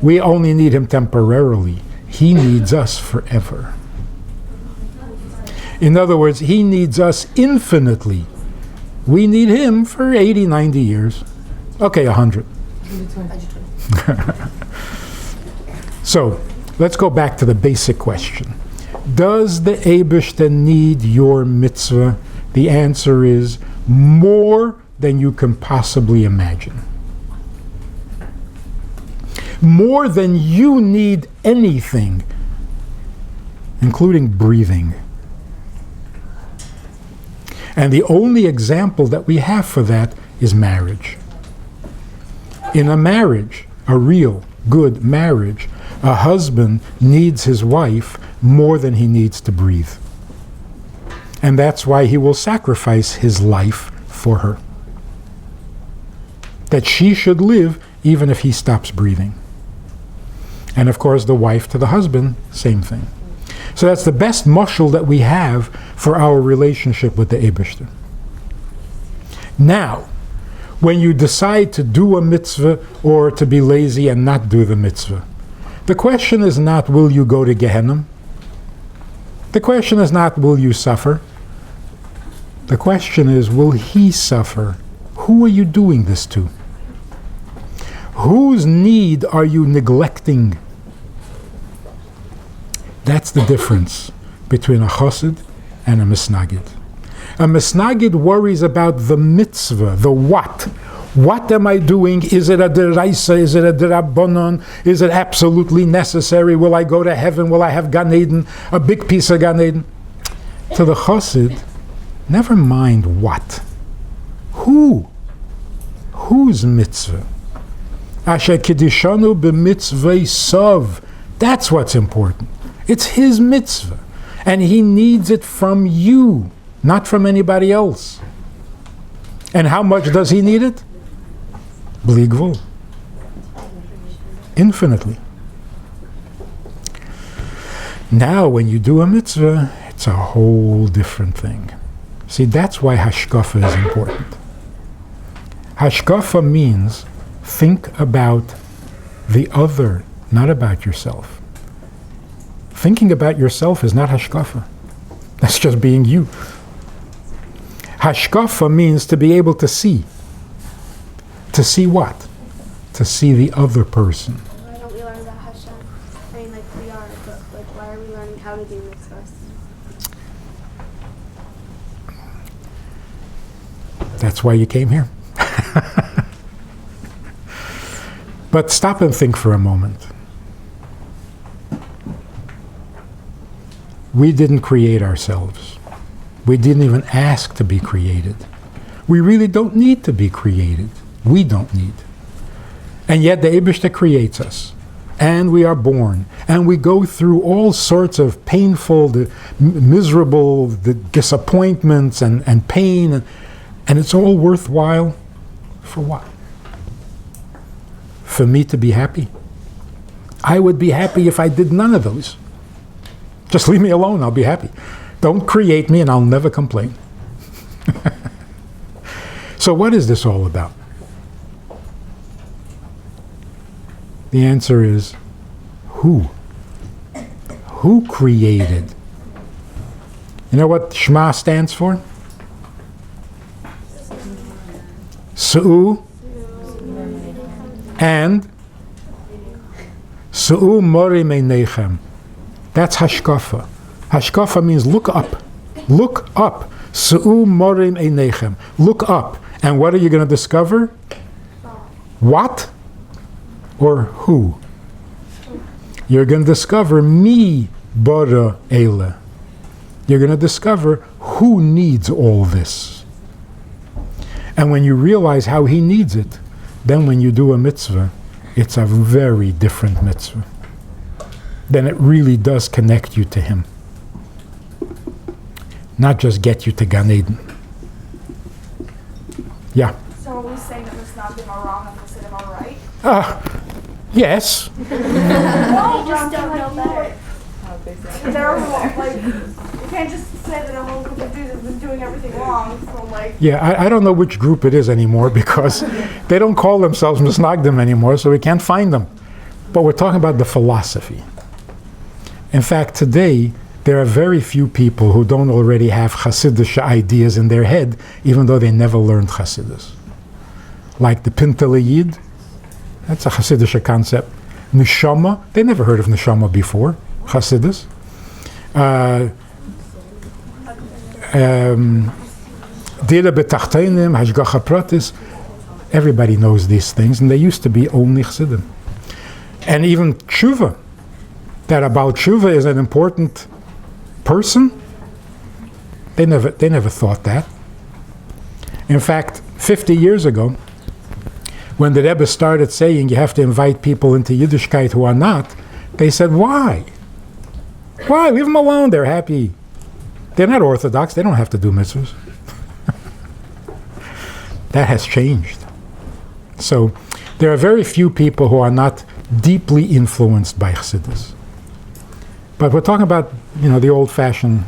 We only need him temporarily. He needs us forever. In other words, he needs us infinitely. We need him for 80, 90 years. Okay, 100. So, let's go back to the basic question. Does the Eibishter need your mitzvah? The answer is more than you can possibly imagine. More than you need anything, including breathing. And the only example that we have for that is marriage. In a marriage, a real, good marriage, a husband needs his wife more than he needs to breathe. And that's why he will sacrifice his life for her. that she should live even if he stops breathing. And of course, the wife to the husband, same thing. So that's the best mashal that we have for our relationship with the Eibishter. Now, when you decide to do a mitzvah or to be lazy and not do the mitzvah, the question is not, will you go to Gehenna? The question is not, will you suffer? The question is, will he suffer? Who are you doing this to? Whose need are you neglecting? That's the difference between a chassid and a misnagid. A misnagid worries about the mitzvah, the what. What am I doing? Is it a deraisa? Is it a derabbanon? Is it absolutely necessary? Will I go to heaven? Will I have Gan Eden? A big piece of Gan Eden? To the chassid, never mind what. Who? Whose mitzvah? Asher kiddishanu b'mitzvah sov. That's what's important. It's his mitzvah. And he needs it from you, not from anybody else. And how much does he need it? Bli gvul. Infinitely. Now, when you do a mitzvah, it's a whole different thing. See, that's why hashkafa is important. Hashkafa means think about the other, not about yourself. Thinking about yourself is not hashkafa. That's just being you. Hashkafa means to be able to see. To see what? To see the other person. Why don't we learn about Hashem? I mean, like we are, but like, why are we learning how to do mitzvahs? That's why you came here. But stop and think for a moment. We didn't create ourselves. We didn't even ask to be created. We really don't need to be created. We don't need. And yet the Eibishter creates us. And we are born. And we go through all sorts of painful, miserable disappointments and pain. And it's all worthwhile. For what? For me to be happy? I would be happy if I did none of those. Just leave me alone, I'll be happy. Don't create me and I'll never complain. So what is this all about? The answer is, who? Who created? You know what Shema stands for? Su'u and Su'u mori meinechem. That's hashkafa. Hashkafa means look up. Look up. Su'u morim einechem. Look up. And what are you going to discover? What? Or who? You're going to discover mi bara eile. You're going to discover who needs all this. And when you realize how he needs it, then when you do a mitzvah, it's a very different mitzvah. Then it really does connect you to him. Not just get you to Gan Eden. Yeah. So are we saying that Misnagdim are wrong and Hasidim are right? Yes. No, just don't know better. They're wrong. Like, you can't just say that everyone who has been doing everything wrong. So like. Yeah, I don't know which group it is anymore because they don't call themselves Misnagdim anymore, so we can't find them. But we're talking about the philosophy. In fact, today, there are very few people who don't already have Hasidic ideas in their head, even though they never learned Hasidus. Like the Pintele Yid, that's a Hasidic concept. Neshama, they never heard of Neshama before, Hasidus. Dira B'Tachteinim, Hashgacha Pratis, everybody knows these things, and they used to be only Hasidim. And even Tshuva, that about Tshuva is an important person, they never thought that. In fact, 50 years ago, when the Rebbe started saying you have to invite people into Yiddishkeit who are not, they said, why? Why? Leave them alone, they're happy. They're not Orthodox, they don't have to do mitzvahs. That has changed. So there are very few people who are not deeply influenced by Chassidus. But we're talking about, the old-fashioned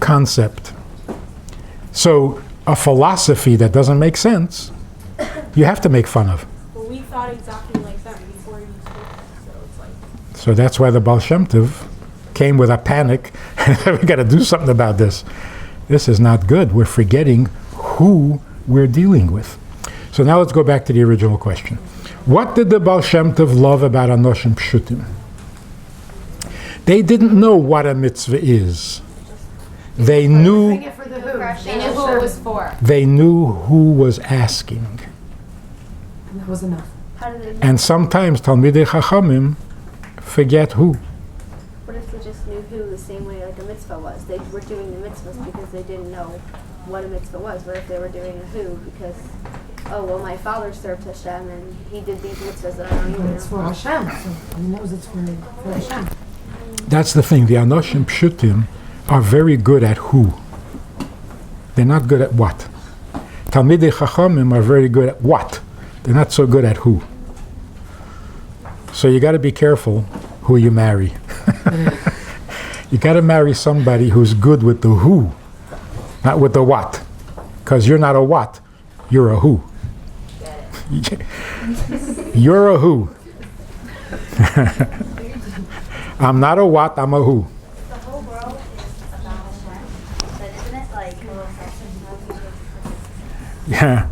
concept. So a philosophy that doesn't make sense, you have to make fun of. Well, we thought exactly like them before you spoke, so it's like. So that's why the Baal Shem Tov came with a panic. We got to do something about this. This is not good. We're forgetting who we're dealing with. So now let's go back to the original question. What did the Baal Shem Tov love about Anoshim Pshutim? They didn't know what a mitzvah is. They knew They knew who it was for. they knew who was asking. And that was enough. How did they know? And sometimes Talmidei Chachamim forget who. What if they just knew who the same way like a mitzvah was? They were doing the mitzvahs because they didn't know what a mitzvah was. What if they were doing a who because, oh, well, my father served Hashem and he did these mitzvahs that I don't even It's know. for Hashem. So knows it's for Hashem. That's the thing. The Anoshim Pshutim are very good at who. They're not good at what. Talmidei Chachamim are very good at what. They're not so good at who. So you got to be careful who you marry. You got to marry somebody who's good with the who, not with the what. Because you're not a what, you're a who. You're a who. I'm not a what, I'm a who. The whole world is about Hashem, but isn't it like a little selfish? Yeah.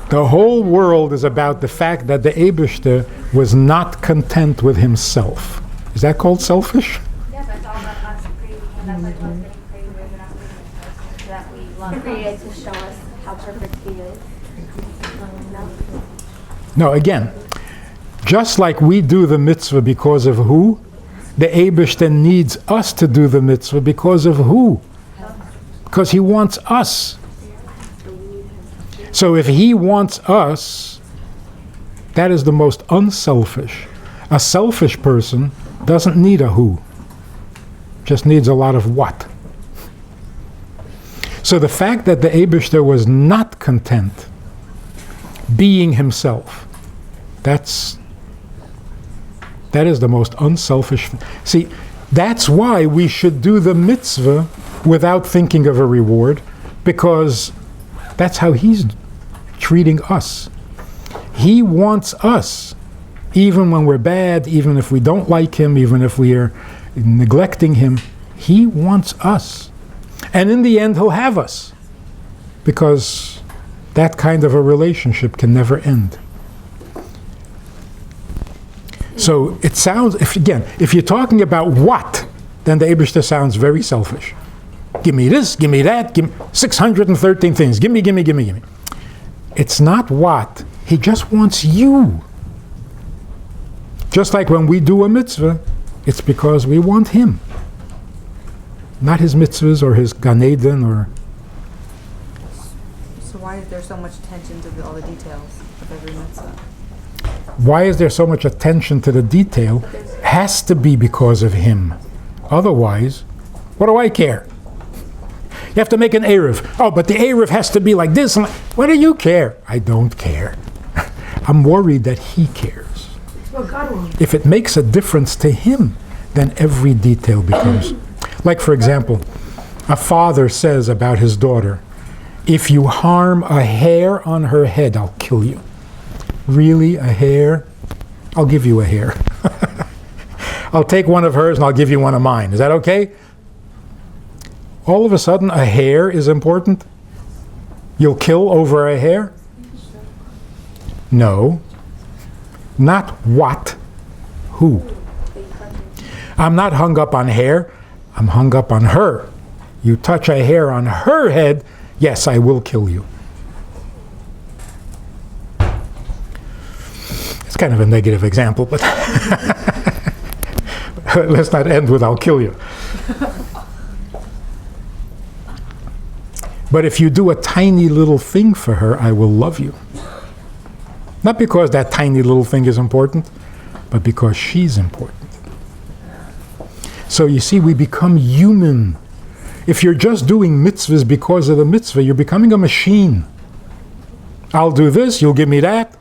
The whole world is about the fact that the Eibishter was not content with himself. Is that called selfish? Yeah, that's all that us creating, and that's like us getting created, we're not moving ourselves, that we love Created to show us how perfect he is. No? No, again, just like we do the mitzvah because of who, the Eibishter needs us to do the mitzvah because of who? Because he wants us. So if he wants us, that is the most unselfish. A selfish person doesn't need a who, just needs a lot of what. So the fact that the Eibishter was not content being himself, that is the most unselfish. See, that's why we should do the mitzvah without thinking of a reward, because that's how he's treating us. He wants us, even when we're bad, even if we don't like him, even if we are neglecting him, he wants us. And in the end, he'll have us, because that kind of a relationship can never end. So it sounds, if you're talking about what, then the Eibishter sounds very selfish. Give me this, give me that, give me 613 things, give me. It's not what, he just wants you. Just like when we do a mitzvah, it's because we want him. Not his mitzvahs or his Gan Eden or... So why is there so much attention to all the details of every mitzvah? Why is there so much attention to the detail? Has to be because of him. Otherwise, what do I care? You have to make an Erev. Oh, but the Erev has to be like this. What do you care? I don't care. I'm worried that he cares. Well, God wants. If it makes a difference to him, then every detail becomes... Like, for example, a father says about his daughter, if you harm a hair on her head, I'll kill you. Really, a hair? I'll give you a hair. I'll take one of hers and I'll give you one of mine. Is that okay? All of a sudden, a hair is important? You'll kill over a hair? No. Not what, who. I'm not hung up on hair, I'm hung up on her. You touch a hair on her head, yes, I will kill you. It's kind of a negative example, but let's not end with I'll kill you. But if you do a tiny little thing for her, I will love you. Not because that tiny little thing is important, but because she's important. So you see, we become human. If you're just doing mitzvahs because of the mitzvah, you're becoming a machine. I'll do this, you'll give me that.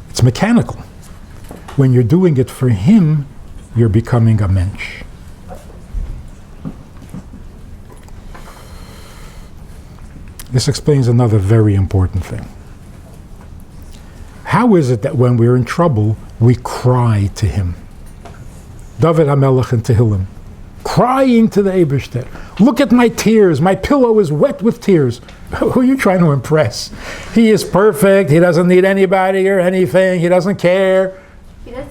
It's mechanical. When you're doing it for him, you're becoming a mensch. This explains another very important thing. How is it that when we're in trouble, we cry to him? David HaMelech in Tehillim, crying to the Eibishter. Look at my tears. My pillow is wet with tears. Who are you trying to impress? He is perfect. He doesn't need anybody or anything. He doesn't care.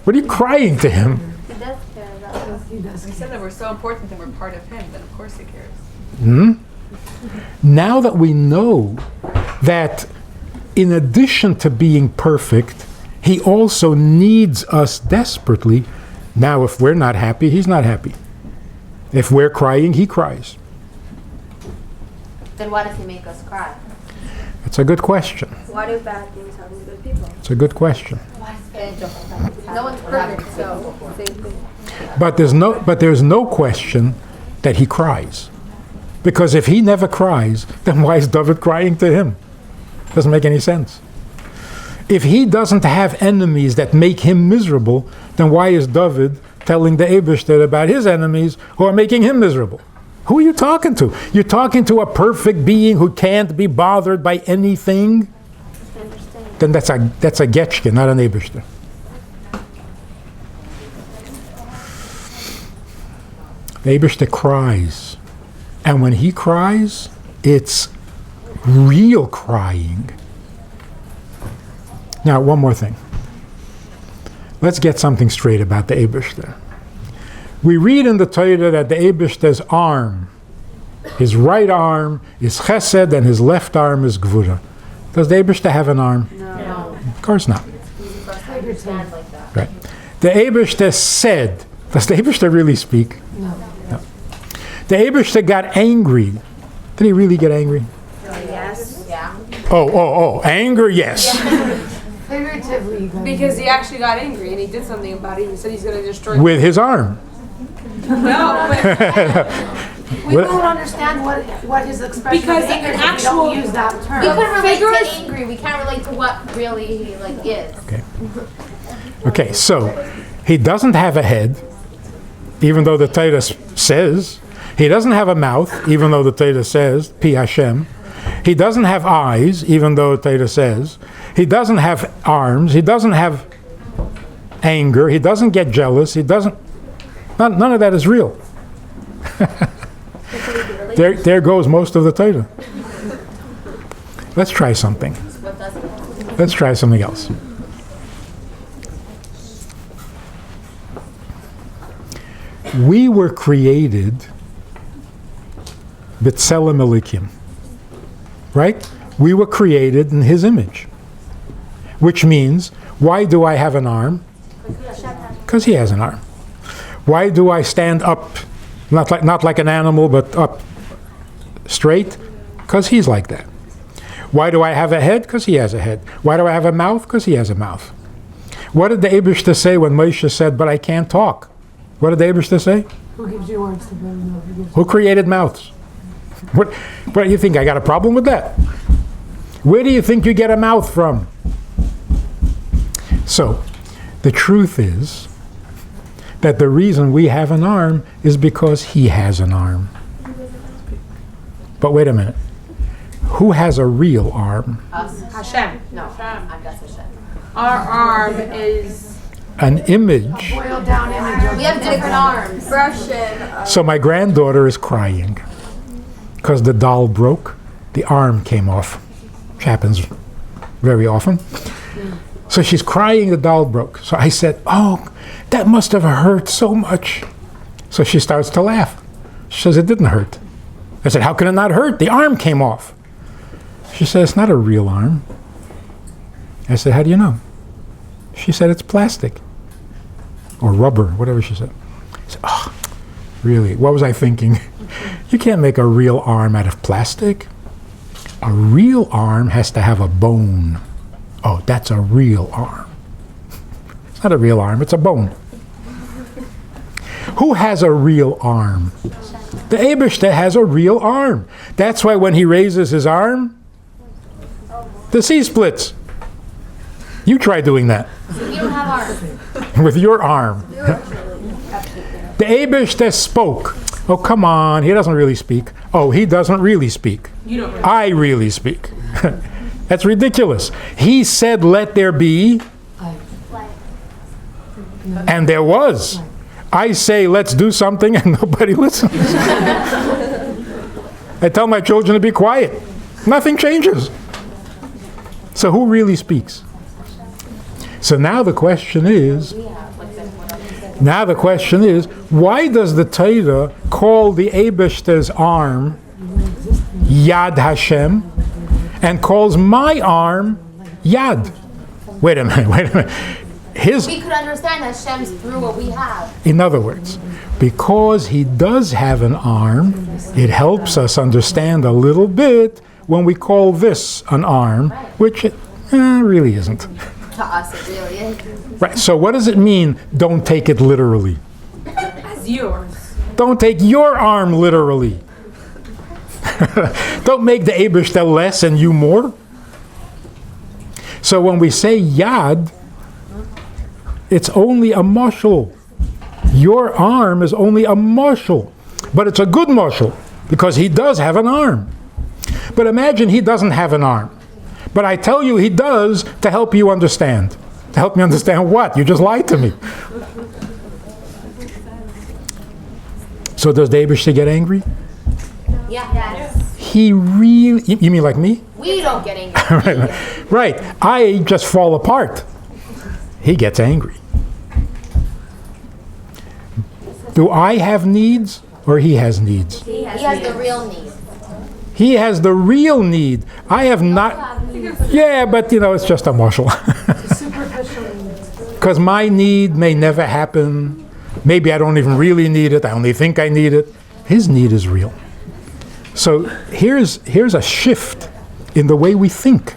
What are you crying to him? He does care about us. He said that we're so important and we're part of him, then of course he cares. Now that we know that in addition to being perfect, he also needs us desperately. Now, if we're not happy, he's not happy. If we're crying, he cries. Then why does he make us cry? It's a good question. Why do bad things happen to good people? It's a good question. No one's perfect, so same thing. But there's no question that he cries. Because if he never cries, then why is David crying to him? Doesn't make any sense. If he doesn't have enemies that make him miserable, then why is David telling the Eibishter about his enemies who are making him miserable? Who are you talking to? You're talking to a perfect being who can't be bothered by anything? Then that's a Getchke, not an Eibishter. The Eibishter cries. And when he cries, it's real crying. Now, one more thing. Let's get something straight about the Eibishter. We read in the Torah that the Eibishter's arm, his right arm is chesed and his left arm is gvura. Does the Eibishter have an arm? No. Of course not. Right. The Eibishter said, does the Eibishter really speak? No. The Eibishter got angry. Did he really get angry? Yes. Yeah. Oh, anger, yes. Figuratively. Because he actually got angry and he did something about it. He said he's going to destroy With his arm. No, but We don't understand what his expression Because of anger is if we actual- don't use that term. We can relate Figures- to angry. We can't relate to what really he is. Okay, so he doesn't have a head, even though the Torah says. He doesn't have a mouth, even though the Torah says, Pi Hashem. He doesn't have eyes, even though the Torah says. He doesn't have arms. He doesn't have anger. He doesn't get jealous. He doesn't... None of that is real. There goes most of the Torah. Let's try something. Let's try something else. We were created b'tselem Elikim. Right? We were created in his image. Which means, why do I have an arm? Because he has an arm. Why do I stand up, not like an animal, but up straight? Because he's like that. Why do I have a head? Because he has a head. Why do I have a mouth? Because he has a mouth. What did the Eibishter say when Moshe said, but I can't talk? What did the Eibishter say? who gives you words to bring? Who created mouths? What do you think? I got a problem with that? Where do you think you get a mouth from? So, the truth is that the reason we have an arm is because he has an arm. But wait a minute. Who has a real arm? Hashem. No, I'm just Hashem. Our arm is An image. Boiled down image of We have different arms. Russian. So my granddaughter is crying because the doll broke. The arm came off, which happens very often. So she's crying, the doll broke. So I said, oh, that must have hurt so much. So she starts to laugh. She says, it didn't hurt. I said, how can it not hurt? The arm came off. She said, it's not a real arm. I said, how do you know? She said, it's plastic. Or rubber, whatever she said. I said, oh, really? What was I thinking? You can't make a real arm out of plastic. A real arm has to have a bone. Oh, that's a real arm. It's not a real arm, it's a bone. Who has a real arm? The Eibishter has a real arm. That's why when he raises his arm, The sea splits. You try doing that. We don't have arms. With your arm. The Eibishter spoke. Oh, come on. He doesn't really speak. Oh, he doesn't really speak. You don't really. I really speak. That's ridiculous. He said, let there be. And there was. I say, let's do something, and nobody listens. I tell my children to be quiet. Nothing changes. So who really speaks? So now the question is, why does the Torah call the Eibishter's arm Yad Hashem and calls my arm Yad? Wait a minute. We could understand that Hashem's through what we have. In other words, because he does have an arm, it helps us understand a little bit when we call this an arm, which it really isn't. To us, it really is. Right, so what does it mean, don't take it literally? As yours. Don't take your arm literally. Don't make the Eibishter less and you more. So when we say Yad, it's only a mashal. Your arm is only a mashal. But it's a good mashal, because he does have an arm. But imagine he doesn't have an arm. But I tell you he does to help you understand. To help me understand what? You just lied to me. So does the Eibishter get angry? Yeah. Yes. He really... You mean like me? We don't get angry. Right. I just fall apart. He gets angry. Do I have needs or he has needs? He has the real need. He has the real need. I have not... Yeah, but it's just a mashal. Because my need may never happen. Maybe I don't even really need it. I only think I need it. His need is real. So here's a shift in the way we think.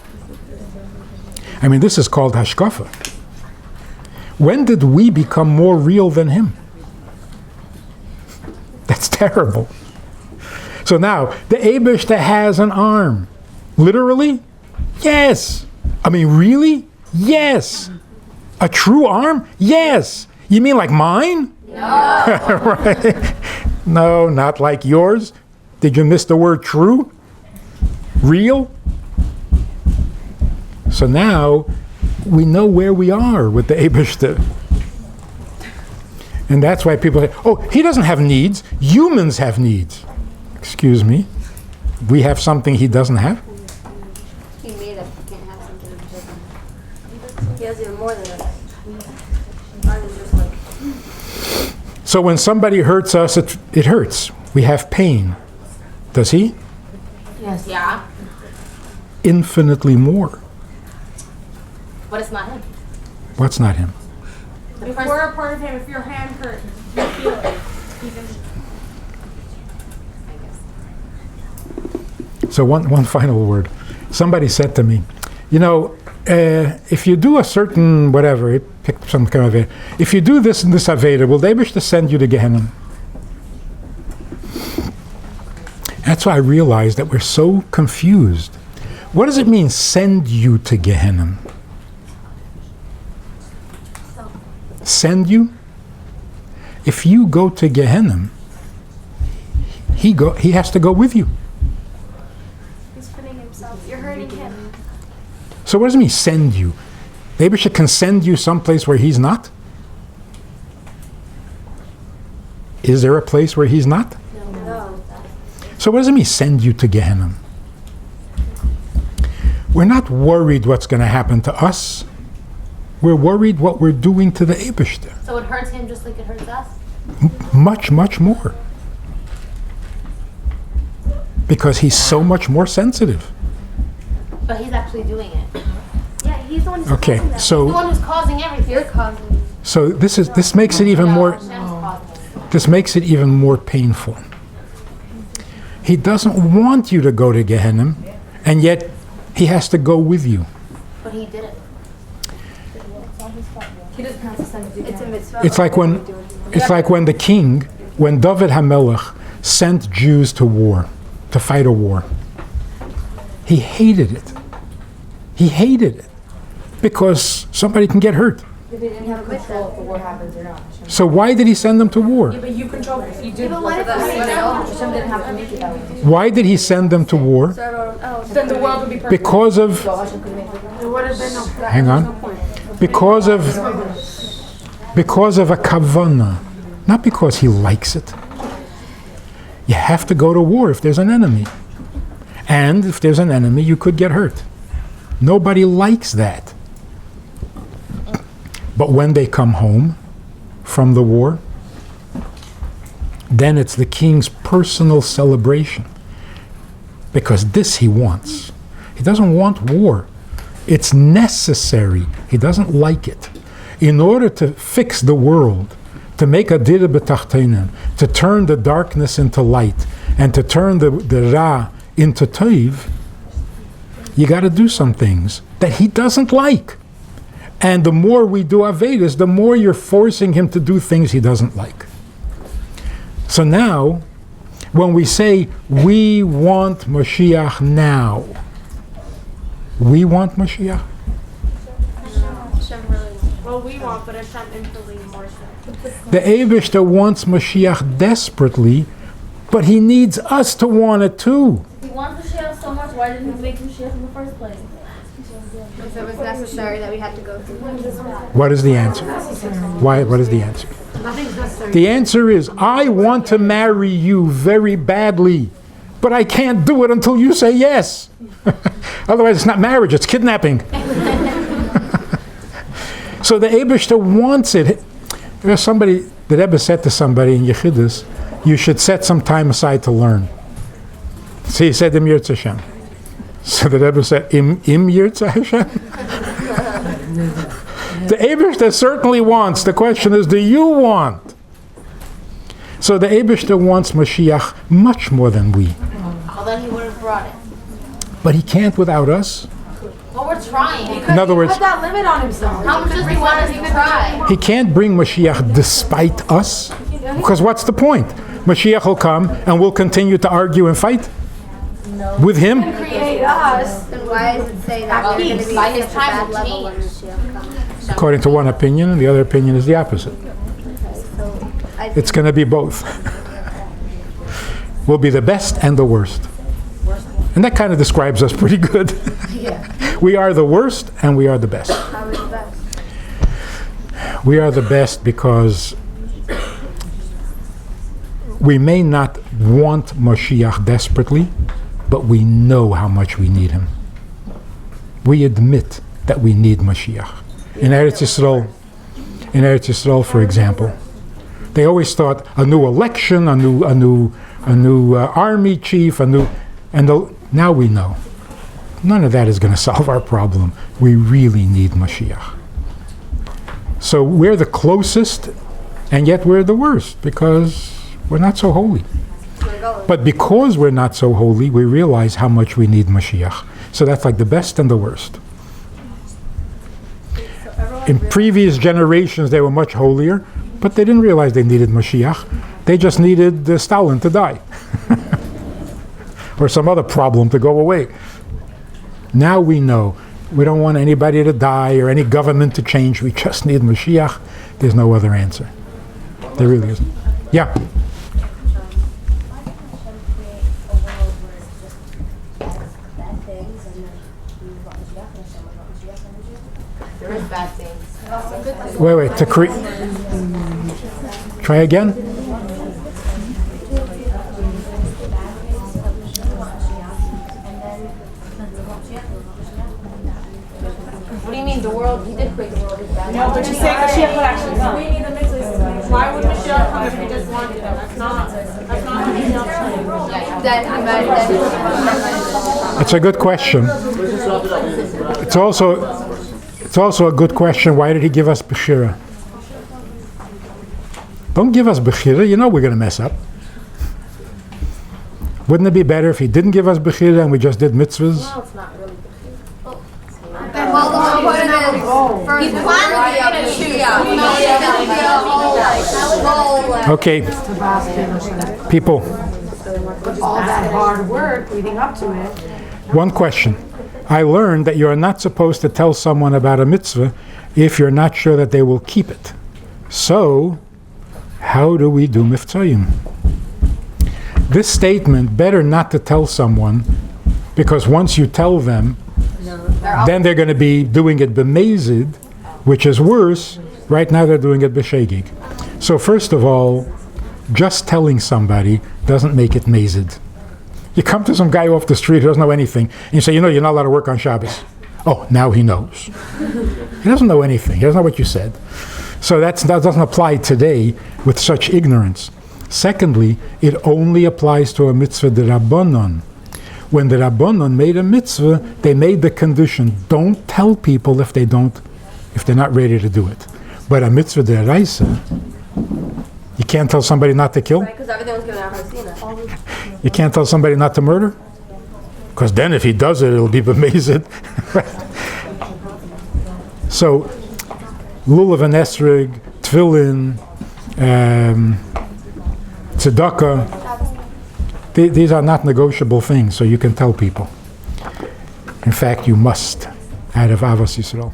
I mean, this is called hashkafa. When did we become more real than him? That's terrible. So now, the Eibishter has an arm. Literally? Yes. I mean, really? Yes. A true arm? Yes. You mean like mine? No. Right? No, not like yours. Did you miss the word true? Real? So now, we know where we are with the Eibishter. And that's why people say, oh, he doesn't have needs. Humans have needs. Excuse me. We have something he doesn't have? He made us. He can't have something he doesn't. He has even more than us. Mine is just like... So when somebody hurts us, it hurts. We have pain. Does he? Yes. Yeah. Infinitely more. But it's not him. What's not him? If we're a part of him, if your hand hurts, you feel it. Even. So one final word. Somebody said to me, if you do a certain whatever, it picked some kind of if you do this and this Aveda, will they wish to send you to Gehenna? That's why I realized that we're so confused. What does it mean, send you to Gehenna? Send you? If you go to Gehenna, he has to go with you. He's putting himself. You're hurting him. So what does it mean, send you? Maybe she can send you someplace where he's not? Is there a place where he's not? No. So what does it mean, send you to Gehenna? We're not worried what's going to happen to us. We're worried what we're doing to the Eibishter. So it hurts him just like it hurts us? Much, much more. Because he's so much more sensitive. But he's actually doing it. Yeah, he's the one who's Okay, causing that. He's the so one who's causing everything. You're causing. so this makes it even more Hashem's causing it. this makes it even more painful. He doesn't want you to go to Gehenna, and yet he has to go with you. But he did it. He doesn't have to send you. It's a mitzvah. It's like when the king, when David HaMelech sent Jews to war, to fight a war. He hated it. He hated it because somebody can get hurt. They didn't have control if the war happens or not. So why did he send them to war? Yeah, but you control it. If you do, But what if Hashem didn't have to make it that way. Why did he send them to war? then the world would be perfect. Because of, So Hashem couldn't make it. There would have been no. hang on, because of a kavanah, not because he likes it. You have to go to war if there's an enemy. And if there's an enemy, you could get hurt. Nobody likes that. But when they come home from the war, then it's the king's personal celebration. Because this he wants. He doesn't want war. It's necessary. He doesn't like it. In order to fix the world, to make a dira b'tachtenim, to turn the darkness into light, and to turn the ra into toiv, you got to do some things that he doesn't like. And the more we do Avedis, the more you're forcing him to do things he doesn't like. So now, when we say, we want Mashiach now, we want Mashiach? Well, we want, but Hashem infinitely more so. The Eibishter wants Mashiach desperately, but he needs us to want it too. He wants Mashiach so much, why didn't he make Mashiach in the first place? Because it was necessary that we had to go through this. What is the answer? Why? What is the answer? The answer is, I want to marry you very badly, but I can't do it until you say yes. Otherwise, it's not marriage, it's kidnapping. So the Eibishter wants it. There's somebody, the Rebbe said to somebody in Yechidus, you should set some time aside to learn. So he said, Im Yirtzeh Hashem. So the Rebbe said, Im Yirtzeh Hashem? The Eibishter certainly wants. The question is, do you want? So the Eibishter wants Mashiach much more than we. Well, then he would have brought it. But he can't without us. Well, we're trying. In other words, Put that limit on himself. How much does he want us to try? he can't bring Mashiach despite us. Because what's the point? Mashiach will come and we'll continue to argue and fight with him. Create us. Then why does it say that we're going to be By at his such a time bad will level when change. Mashiach comes? According to one opinion, and the other opinion is the opposite. So I It's going to be both. We'll be the best and the worst. And that kind of describes us pretty good. We are the worst and we are the best. How is the best? We are the best because we may not want Mashiach desperately, but we know how much we need him. We admit that we need Mashiach. In Eretz Yisrael, for example, they always thought a new election, a new army chief, now we know. None of that is going to solve our problem. We really need Mashiach. So we're the closest, and yet we're the worst because we're not so holy. But because we're not so holy, we realize how much we need Mashiach. So that's like the best and the worst. In previous generations, they were much holier, but they didn't realize they needed Mashiach. They just needed Stalin to die. Or some other problem to go away. Now we know. We don't want anybody to die or any government to change. We just need Mashiach. There's no other answer. There really isn't. Yeah. Why can't Hashem create a world where it's just bad things and then we want Mashiach and Hashem want Mashiach and Mashiach? There is bad things. Wait. To create. Try again. What do you mean? The world, he did create the world with bad No, but you're saying Mashiach would actually come. We need the mitzvahs. Why would Mashiach come if he just wanted them? That's not how Mashiach That humanity. It's a good question. It's also a good question. Why did he give us Bechira? Don't give us Bechira. You know we're going to mess up. Wouldn't it be better if he didn't give us Bechira and we just did mitzvahs? Well, it's not really. Well, the whole point of it is first He planned it. Okay. People, All that hard work leading up to it. one question. I learned that you are not supposed to tell someone about a mitzvah if you're not sure that they will keep it. So, how do we do mivtzayim? This statement, better not to tell someone, because once you tell them, then they're going to be doing it b'mezid, which is worse. Right now they're doing it b'shegig. So first of all, just telling somebody doesn't make it mezid. You come to some guy off the street who doesn't know anything, and you say, you're not allowed to work on Shabbos. Oh, now he knows. He doesn't know anything. He doesn't know what you said. So that doesn't apply today with such ignorance. Secondly, it only applies to a mitzvah d'Rabbanon. When the Rabbanon made a mitzvah, they made the condition, don't tell people if they're not ready to do it. But a mitzvah d'Oraisa, you can't tell somebody not to kill. Right, because everything was given out Hasina. You can't tell somebody not to murder, because then if he does it, it'll be b'mezid. So, lulav and esrog, tefillin, tzedakah, these are not negotiable things, so you can tell people. In fact, you must, out of Avos Yisrael.